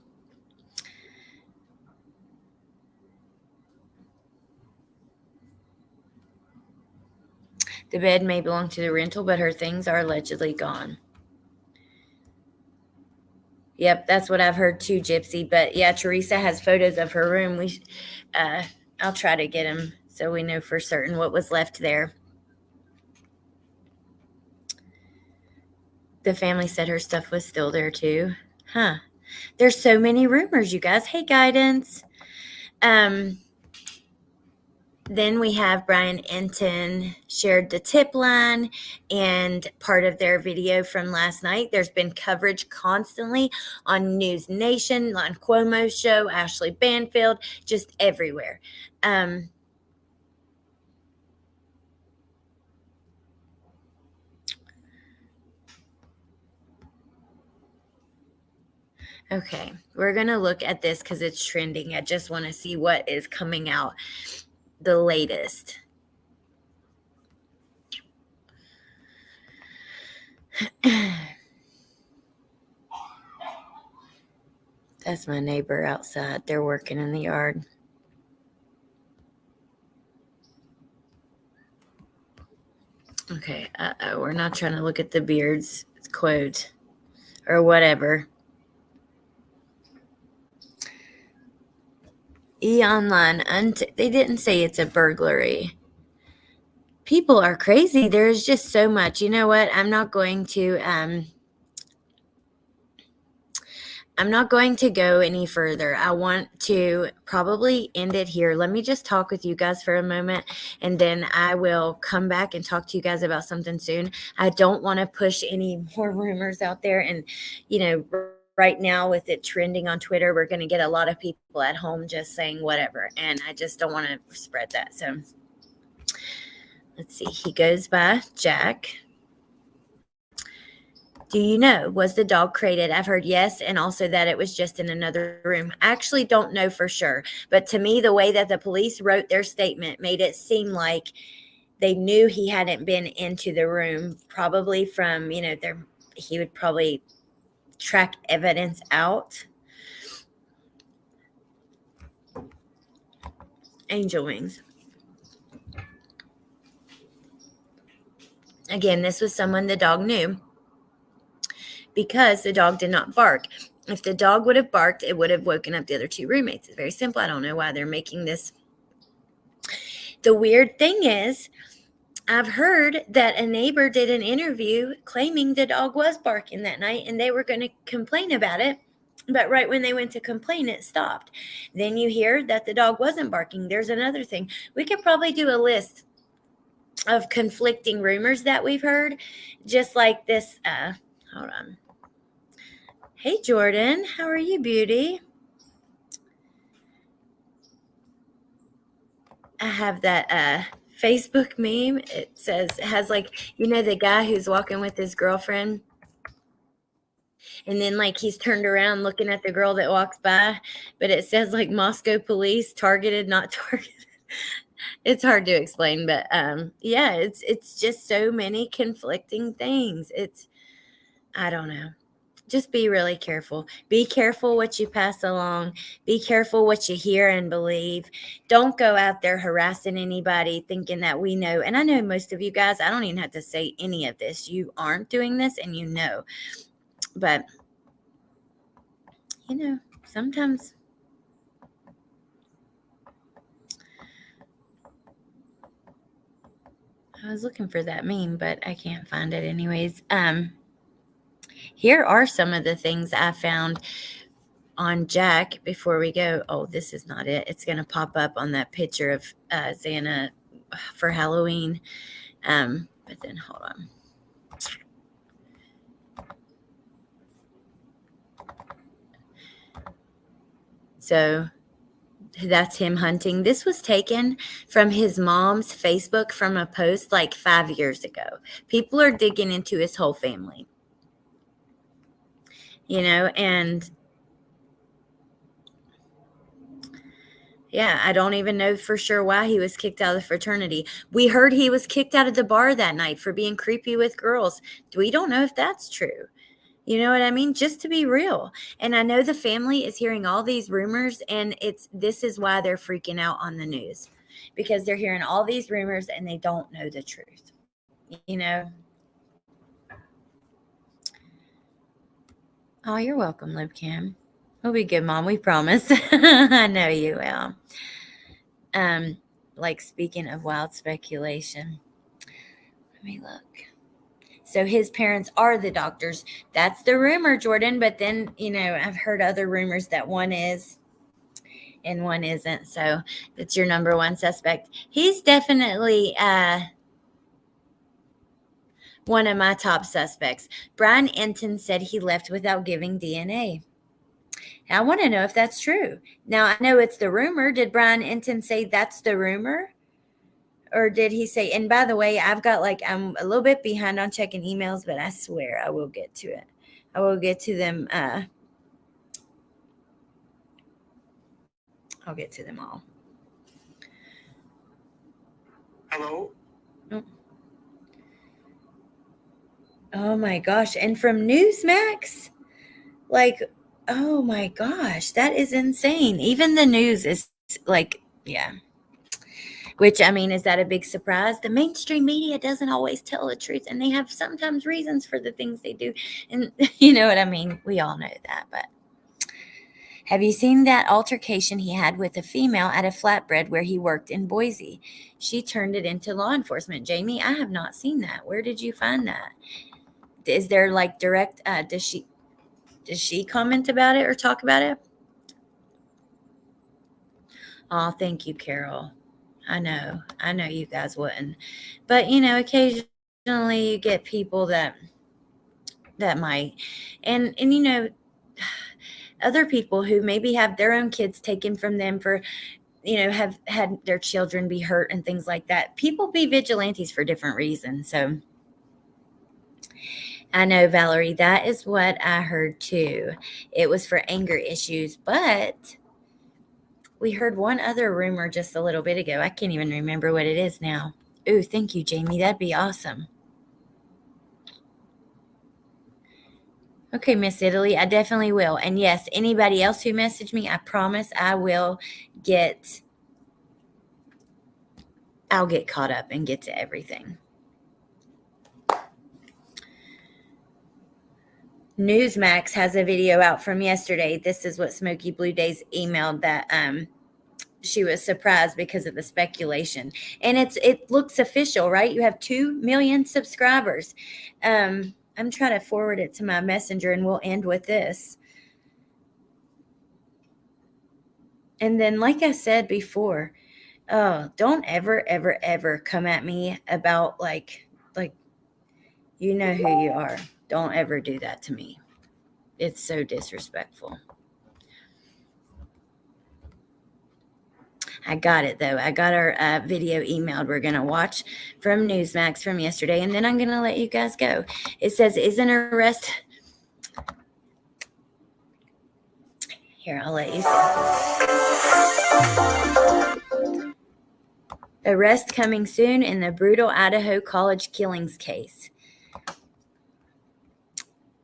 The bed may belong to the rental, but her things are allegedly gone. Yep, that's what I've heard too, Gypsy. But yeah, Teresa has photos of her room. I'll try to get them so we know for certain what was left there. The family said her stuff was still there too. Huh. There's so many rumors, you guys. Hey, Guidance. Then we have Brian Enton shared the tip line and part of their video from last night. There's been coverage constantly on News Nation, on Cuomo's show, Ashley Banfield, just everywhere. Okay, we're going to look at this because it's trending. I just want to see what is coming out the latest. That's my neighbor outside. They're working in the yard. Okay, we're not trying to look at the Beards quote or whatever. E-Online, they didn't say it's a burglary. People are crazy. There's just so much. You know what? I'm not going to go any further. I want to probably end it here. Let me just talk with you guys for a moment, and then I will come back and talk to you guys about something soon. I don't want to push any more rumors out there. And, right now with it trending on Twitter, we're going to get a lot of people at home just saying whatever. And I just don't want to spread that. So let's see. He goes by Jack. Do you know, was the dog crated? I've heard yes, and also that it was just in another room. I actually don't know for sure. But to me, the way that the police wrote their statement made it seem like they knew he hadn't been into the room, probably from, he would probably track evidence out. Angel wings. Again, this was someone the dog knew because the dog did not bark. If the dog would have barked, it would have woken up the other two roommates. It's very simple. I don't know why they're making this. The weird thing is, I've heard that a neighbor did an interview claiming the dog was barking that night and they were going to complain about it. But right when they went to complain, it stopped. Then you hear that the dog wasn't barking. There's another thing. We could probably do a list of conflicting rumors that we've heard, just like this. Hold on. Hey, Jordan. How are you, beauty? I have that Facebook meme. It has the guy who's walking with his girlfriend. And then he's turned around looking at the girl that walks by, but it says Moscow police targeted, not targeted. It's hard to explain, but yeah, it's just so many conflicting things. I don't know. Just be really careful. Be careful what you pass along. Be careful what you hear and believe. Don't go out there harassing anybody thinking that we know. And I know most of you guys, I don't even have to say any of this. You aren't doing this and you know. But, sometimes I was looking for that meme, but I can't find it anyways. Here are some of the things I found on Jack before we go. Oh, this is not it. It's going to pop up on that picture of Xana for Halloween. But then hold on. So That's him hunting. This was taken from his mom's Facebook from a post like 5 years ago. People are digging into his whole family. And yeah, I don't even know for sure why he was kicked out of the fraternity. We heard he was kicked out of the bar that night for being creepy with girls. We don't know if that's true. You know what I mean? Just to be real. And I know the family is hearing all these rumors, and this is why they're freaking out on the news, because they're hearing all these rumors and they don't know the truth. Oh, you're welcome, Libcam. We'll be good, Mom. We promise. I know you will. Like, speaking of wild speculation, let me look. So his parents are the doctors. That's the rumor, Jordan. But then, I've heard other rumors that one is and one isn't. So that's your number one suspect. He's definitely one of my top suspects. Brian Enton said he left without giving DNA. I want to know if that's true. Now, I know it's the rumor. Did Brian Enton say that's the rumor? Or did he say, and by the way, I'm a little bit behind on checking emails, but I swear I will get to it. I will get to them. I'll get to them all. Hello? Oh my gosh. And from Newsmax? Oh my gosh, that is insane. Even the news is yeah. Which, I mean, is that a big surprise? The mainstream media doesn't always tell the truth, and they have sometimes reasons for the things they do. And you know what I mean? We all know that. But have you seen that altercation he had with a female at a flatbread where he worked in Boise? She turned it into law enforcement. Jamie, I have not seen that. Where did you find that? Is there direct, does she comment about it or talk about it? Oh, thank you, Carol. I know you guys wouldn't, but occasionally you get people that might, and other people who maybe have their own kids taken from them for, have had their children be hurt and things like that. People be vigilantes for different reasons. So I know, Valerie, that is what I heard too. It was for anger issues, but we heard one other rumor just a little bit ago. I can't even remember what it is now. Ooh, thank you, Jamie. That'd be awesome. Okay, Miss Italy, I definitely will. And yes, anybody else who messaged me, I promise I'll get caught up and get to everything. Newsmax has a video out from yesterday. This is what Smoky Blue Days emailed, that she was surprised because of the speculation. And it looks official, right? You have 2 million subscribers. I'm trying to forward it to my messenger, and we'll end with this. And then, like I said before, don't ever, ever, ever come at me about you know who you are. Don't ever do that to me. It's so disrespectful. I got it, though. I got our video emailed. We're going to watch from Newsmax from yesterday, and then I'm going to let you guys go. It says, is an arrest... Here, I'll let you see. Arrest coming soon in the brutal Idaho college killings case.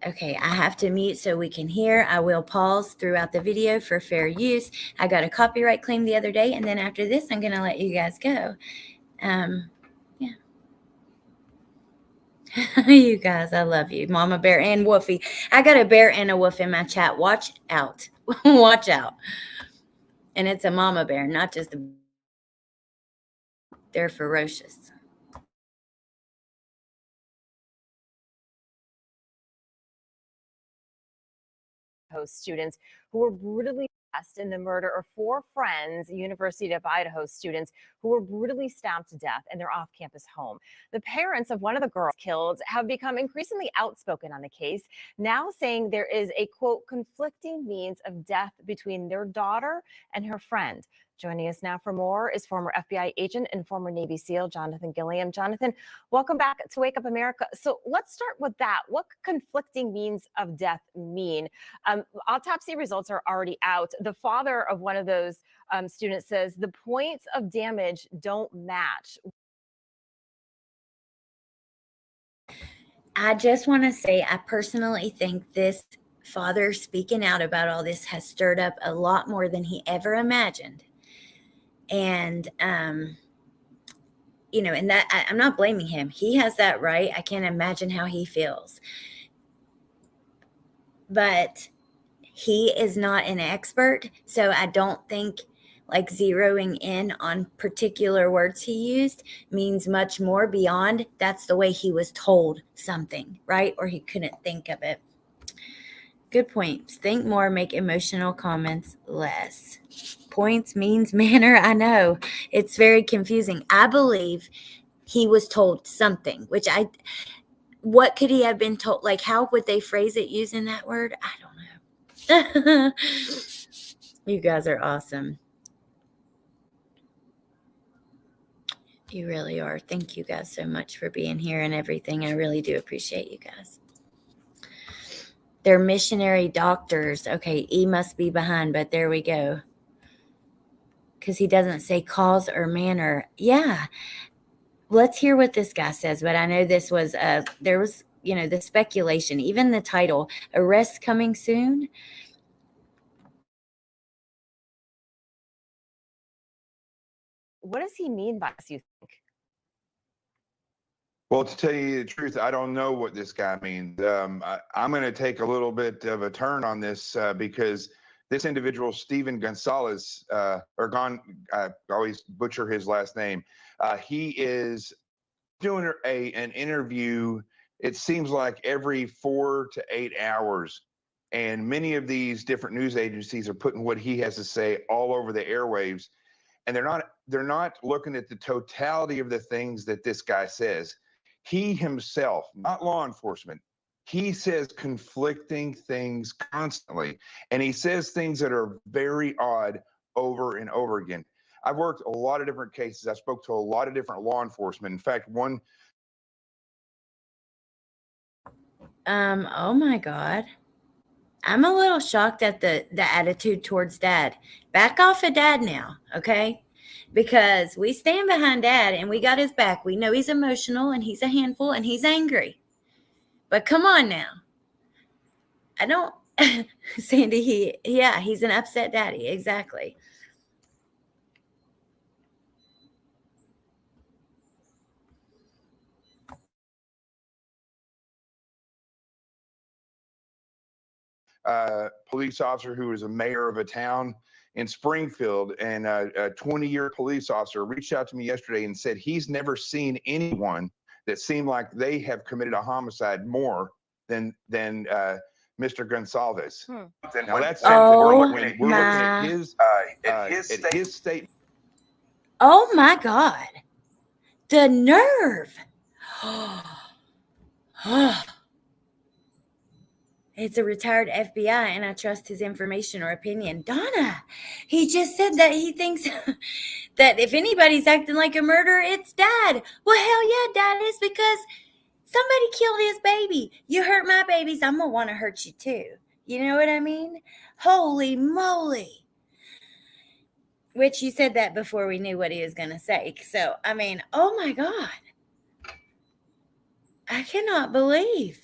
Okay, I have to mute so we can hear. I will pause throughout the video for fair use. I got a copyright claim the other day, and then after this, I'm going to let you guys go. Yeah. You guys, I love you. Mama Bear and Woofy. I got a bear and a wolf in my chat. Watch out. Watch out. And it's a mama bear, not just a... They're ferocious. Host students who were brutally in the murder of 4 Friends, University of Idaho students who were brutally stabbed to death in their off-campus home. The parents of one of the girls killed have become increasingly outspoken on the case, now saying there is a, quote, conflicting means of death between their daughter and her friend. Joining us now for more is former FBI agent and former Navy SEAL Jonathan Gilliam. Jonathan, welcome back to Wake Up America. So let's start with that. What conflicting means of death mean? Autopsy results are already out. The father of one of those students says the points of damage don't match. I just want to say, I personally think this father speaking out about all this has stirred up a lot more than he ever imagined. And, you know, and that I'm not blaming him. He has that right. I can't imagine how he feels. But he is not an expert. So I don't think like zeroing in on particular words he used means much more beyond that's the way he was told something, right? Or he couldn't think of it. Good points. Think more, make emotional comments less. Points means manner. I know it's very confusing. I believe he was told something, what could he have been told? Like, how would they phrase it using that word? I don't know. You guys are awesome. You really are. Thank you guys so much for being here and everything. I really do appreciate you guys. They're missionary doctors. Okay, E must be behind, but there we go. Because he doesn't say cause or manner. Yeah. Let's hear what this guy says. But I know this was, there was, you know, the speculation, even the title, arrest coming soon. What does he mean by this, you think? Well, to tell you the truth, I don't know what this guy means. I'm going to take a little bit of a turn on this because this individual, Stephen Gonzalez, I always butcher his last name. He is doing an interview, it seems like every 4 to 8 hours. And many of these different news agencies are putting what he has to say all over the airwaves. And they're not looking at the totality of the things that this guy says. He himself, not law enforcement, he says conflicting things constantly. And he says things that are very odd over and over again. I've worked a lot of different cases. I spoke to a lot of different law enforcement. In fact, one. Oh my God. I'm a little shocked at the attitude towards Dad. Back off of Dad now, okay? Because we stand behind Dad and we got his back. We know he's emotional and he's a handful and he's angry. But come on now. I don't, Sandy, he's an upset daddy. Exactly. Police officer who was a mayor of a town in Springfield, and a 20-year police officer reached out to me yesterday and said he's never seen anyone that seemed like they have committed a homicide more than Mr. Gonzalez. Now that's something we're looking at his statement. Oh my God. The nerve. It's a retired FBI and I trust his information or opinion. Donna, he just said that he thinks that if anybody's acting like a murderer, it's Dad. Well, hell yeah, Dad is, because somebody killed his baby. You hurt my babies, I'm going to want to hurt you too. You know what I mean? Holy moly. Which you said that before we knew what he was going to say. So, I mean, oh my God. I cannot believe.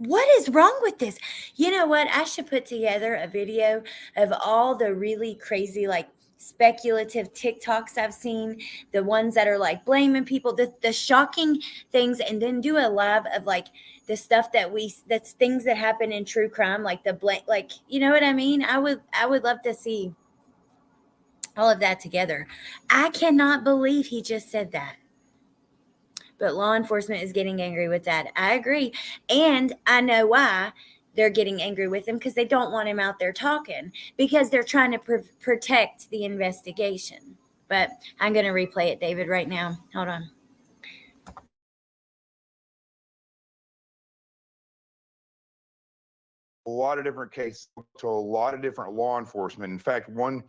What is wrong with this? You know what? I should put together a video of all the really crazy, like speculative TikToks I've seen, the ones that are like blaming people, the shocking things, and then do a live of like the stuff that's things that happen in true crime, like like, you know what I mean? I would love to see all of that together. I cannot believe he just said that. But law enforcement is getting angry with that. I agree. And I know why. they're getting angry with him because they don't want him out there talking, because they're trying to protect the investigation. But I'm going to replay it, David, right now. Hold on. A lot of different cases to a lot of different law enforcement. In fact, one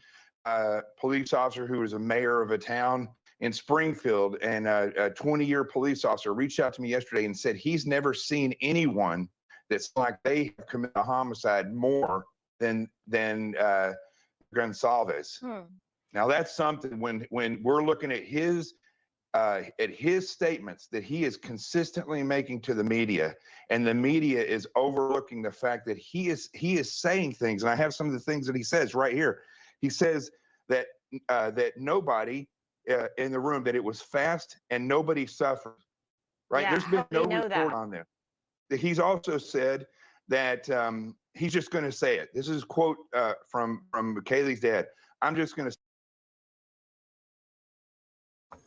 police officer who was a mayor of a town in Springfield and a 20-year police officer reached out to me yesterday and said he's never seen anyone that's like they have committed a homicide more than Gonsalves. Now that's something when we're looking at his statements that he is consistently making to the media, and the media is overlooking the fact that he is saying things. And I have some of the things that he says right here. He says that nobody in the room, that it was fast and nobody suffered. Right? Yeah, There's been no report that? on this. He's also said that he's just going to say it. This is a quote from Kaylee's dad. I'm just going to.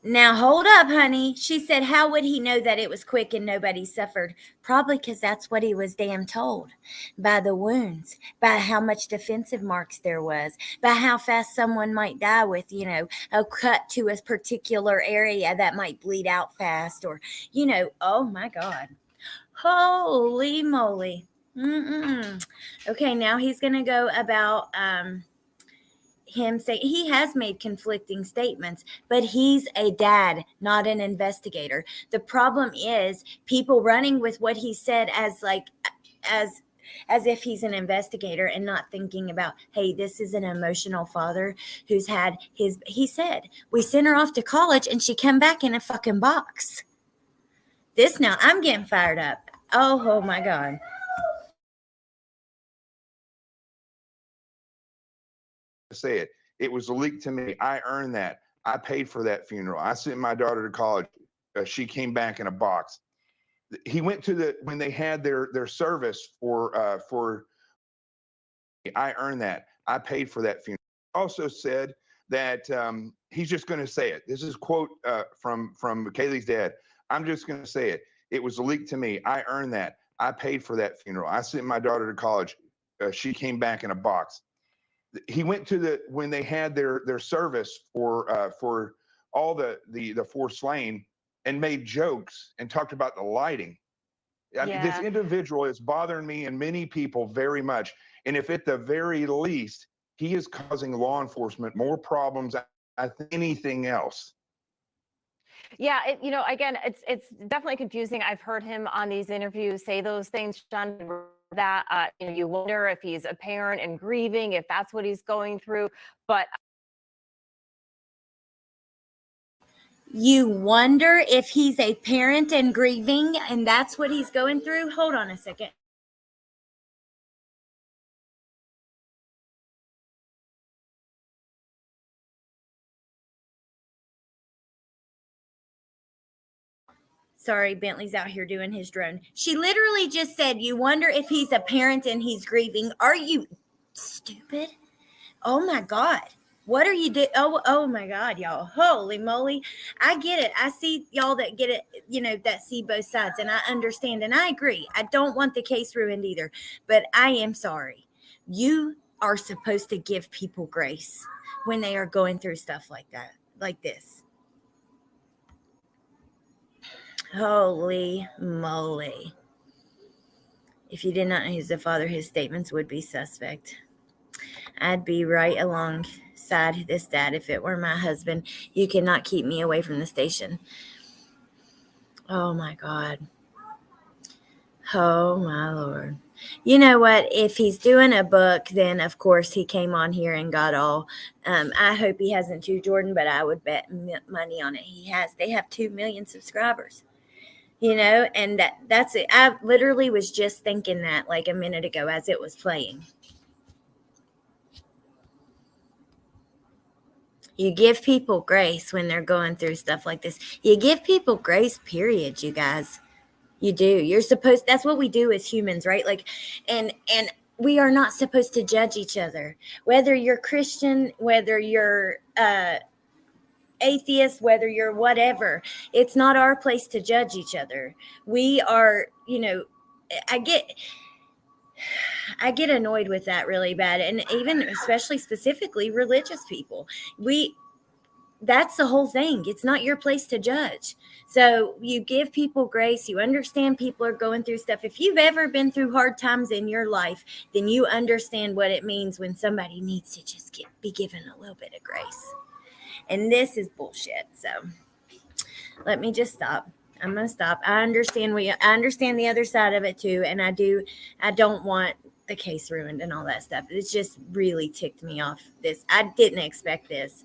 Now, hold up, honey. She said, how would he know that it was quick and nobody suffered? Probably because that's what he was damn told. By the wounds, by how much defensive marks there was, by how fast someone might die with, a cut to a particular area that might bleed out fast, or, oh my God. Holy moly. Okay, now he's going to go about him saying he has made conflicting statements, but he's a dad, not an investigator. The problem is people running with what he said as if he's an investigator and not thinking about, hey, this is an emotional father who's had he said, we sent her off to college and she came back in a fucking box. Now I'm getting fired up. Oh my God. Say it. It was leaked to me. I earned that. I paid for that funeral. I sent my daughter to college. She came back in a box. He went to when they had their service for. I earned that. I paid for that funeral. Also said that he's just going to say it. This is a quote from Kaylee's dad. I'm just going to say it. It was leaked to me. I earned that. I paid for that funeral. I sent my daughter to college. She came back in a box. He went to when they had their service for all the four slain, and made jokes and talked about the lighting. I mean, this individual is bothering me and many people very much. And if at the very least he is causing law enforcement more problems than anything else. Yeah, again, it's definitely confusing. I've heard him on these interviews say those things, John, that you wonder if he's a parent and grieving, if that's what he's going through. But you wonder if he's a parent and grieving, and that's what he's going through. Hold on a second. Sorry, Bentley's out here doing his drone. She literally just said, you wonder if he's a parent and he's grieving. Are you stupid? Oh my God. What are you doing? Oh my God, y'all. Holy moly. I get it. I see y'all that get it, that see both sides, and I understand and I agree. I don't want the case ruined either, but I am sorry. You are supposed to give people grace when they are going through stuff like that, like this. Holy moly. If you did not know he's the father, his statements would be suspect. I'd be right alongside this dad if it were my husband. You cannot keep me away from the station. Oh my God. Oh my Lord. You know what? If he's doing a book, then of course he came on here and got all. I hope he hasn't too, Jordan, but I would bet money on it. He has. They have 2 million subscribers. And that's it. I literally was just thinking that like a minute ago as it was playing. You give people grace when they're going through stuff like this. You give people grace, period, you guys. You do. You're supposed, that's what we do as humans, right? Like, and we are not supposed to judge each other. Whether you're Christian, whether you're atheist, whether you're whatever, it's not our place to judge each other. We are, I get annoyed with that really bad. And even especially specifically religious people. That's the whole thing. It's not your place to judge. So you give people grace. You understand people are going through stuff. If you've ever been through hard times in your life, then you understand what it means when somebody needs to just be given a little bit of grace. And this is bullshit. So let me just stop. I'm gonna stop. I understand the other side of it too, and I don't want the case ruined and all that stuff. It's just really ticked me off. I didn't expect this.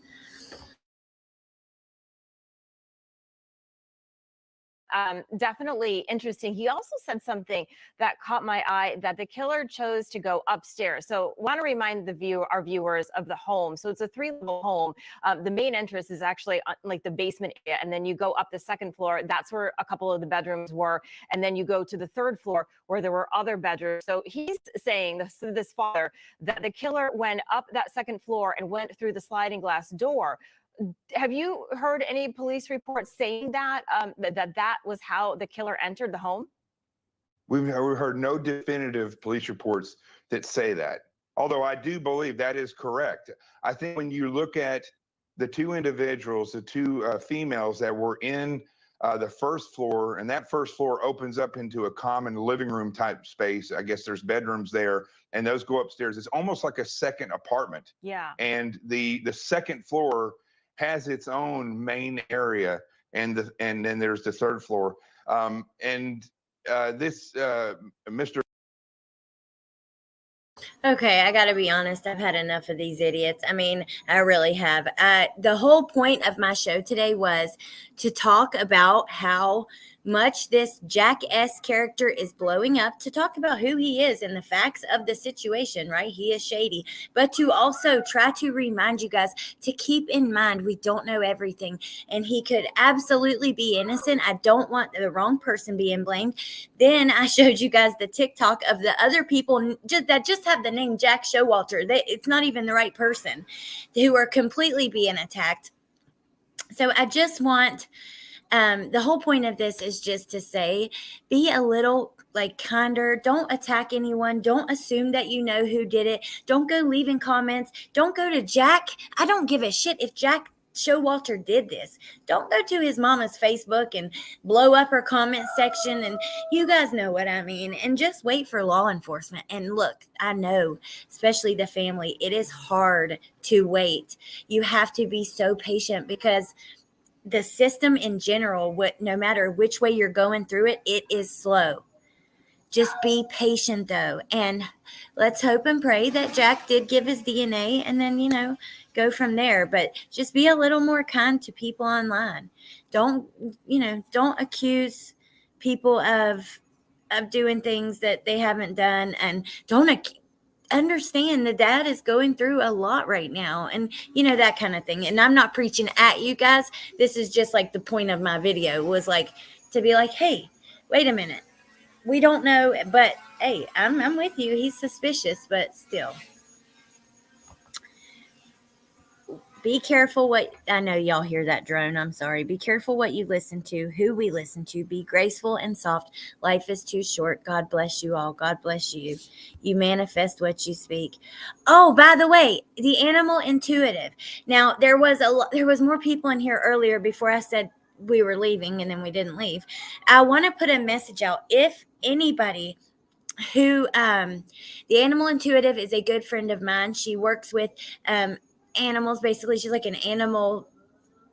Definitely interesting. He also said something that caught my eye, that the killer chose to go upstairs. So want to remind our viewers of the home. So it's a 3-level home. The main entrance is actually like the basement area. And then you go up the second floor. That's where a couple of the bedrooms were. And then you go to the third floor where there were other bedrooms. So he's saying, this father, that the killer went up that second floor and went through the sliding glass door. Have you heard any police reports saying that that was how the killer entered the home? We've heard no definitive police reports that say that. Although I do believe that is correct. I think when you look at the two individuals, the two females that were in the first floor, and that first floor opens up into a common living room type space. I guess there's bedrooms there, and those go upstairs. It's almost like a second apartment. Yeah. And the second floor has its own main area, and then there's the third floor. This Mr. Okay, I got to be honest. I've had enough of these idiots. I mean, I really have. The whole point of my show today was to talk about how much this Jack S character is blowing up, to talk about who he is and the facts of the situation, right? He is shady, but to also try to remind you guys to keep in mind we don't know everything, and he could absolutely be innocent. I don't want the wrong person being blamed. Then I showed you guys the TikTok of the other people that just have the name Jack Showalter. It's not even the right person, who are completely being attacked. So I just want, the whole point of this is just to say, be a little kinder. Don't attack anyone. Don't assume that you know who did it. Don't go leaving comments. Don't go to Jack. I don't give a shit if Jack Showalter did this. Don't go to his mama's Facebook and blow up her comment section. And you guys know what I mean. And just wait for law enforcement. And look, I know, especially the family, it is hard to wait. You have to be so patient, because the system in general, no matter which way you're going through it, it is slow. Just be patient though. And let's hope and pray that Jack did give his DNA, and then, go from there. But just be a little more kind to people online. Don't accuse people of doing things that they haven't done, and don't understand the dad is going through a lot right now, and that kind of thing. And I'm not preaching at you guys. This is just the point of my video was to be hey, wait a minute. We don't know, but hey, I'm with you. He's suspicious, but still. Be careful I know y'all hear that drone. I'm sorry. Be careful what you listen to, who we listen to. Be graceful and soft. Life is too short. God bless you all. God bless you. You manifest what you speak. Oh, by the way, the animal intuitive. Now, there was more people in here earlier before I said we were leaving, and then we didn't leave. I want to put a message out. If anybody who the animal intuitive is a good friend of mine. She works with animals. Basically, she's like an animal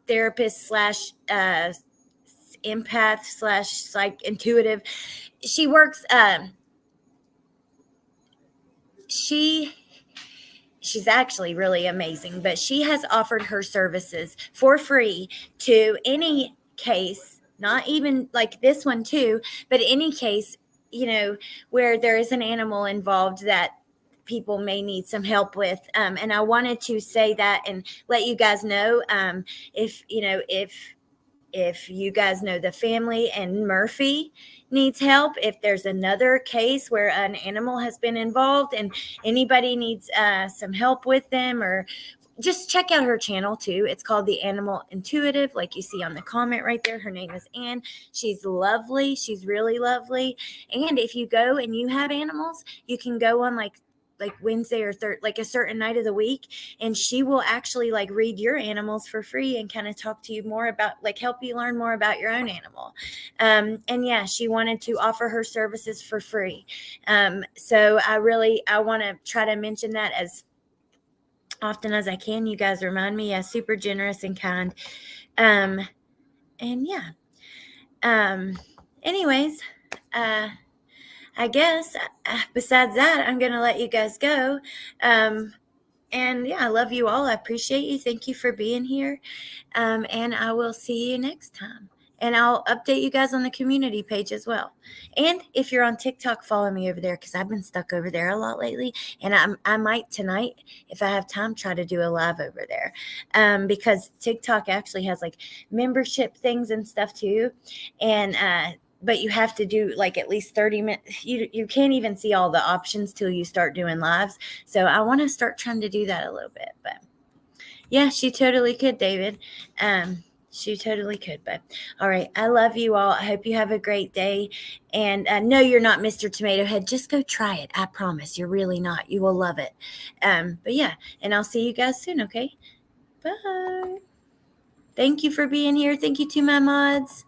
therapist / empath / psych intuitive. She works she's actually really amazing, but she has offered her services for free to any case, not even this one too, but any case, where there is an animal involved that people may need some help with. And I wanted to say that and let you guys know, if you guys know the family and Murphy needs help, if there's another case where an animal has been involved and anybody needs some help with them, or just check out her channel too. It's called The Animal Intuitive, like you see on the comment right there. Her name is Ann. She's lovely. She's really lovely. And if you go and you have animals, you can go on like Wednesday or like a certain night of the week, and she will actually like read your animals for free and kind of talk to you more about, like, help you learn more about your own animal. And yeah, she wanted to offer her services for free. So I want to try to mention that as often as I can. You guys remind me. Yeah, super generous and kind. And yeah. Anyways, I guess besides that, I'm gonna let you guys go. And yeah, I love you all. I appreciate you. Thank you for being here. And I will see you next time. And I'll update you guys on the community page as well. And if you're on TikTok, follow me over there, because I've been stuck over there a lot lately. And I might tonight, if I have time, try to do a live over there. Because TikTok actually has like membership things and stuff too. And but you have to do like at least 30 minutes. You can't even see all the options till you start doing lives. So I want to start trying to do that a little bit. But yeah, she totally could, David. She totally could. But all right, I love you all. I hope you have a great day. And no, you're not Mr. Tomato Head. Just go try it. I promise. You're really not. You will love it. But yeah, and I'll see you guys soon, okay? Bye. Thank you for being here. Thank you to my mods.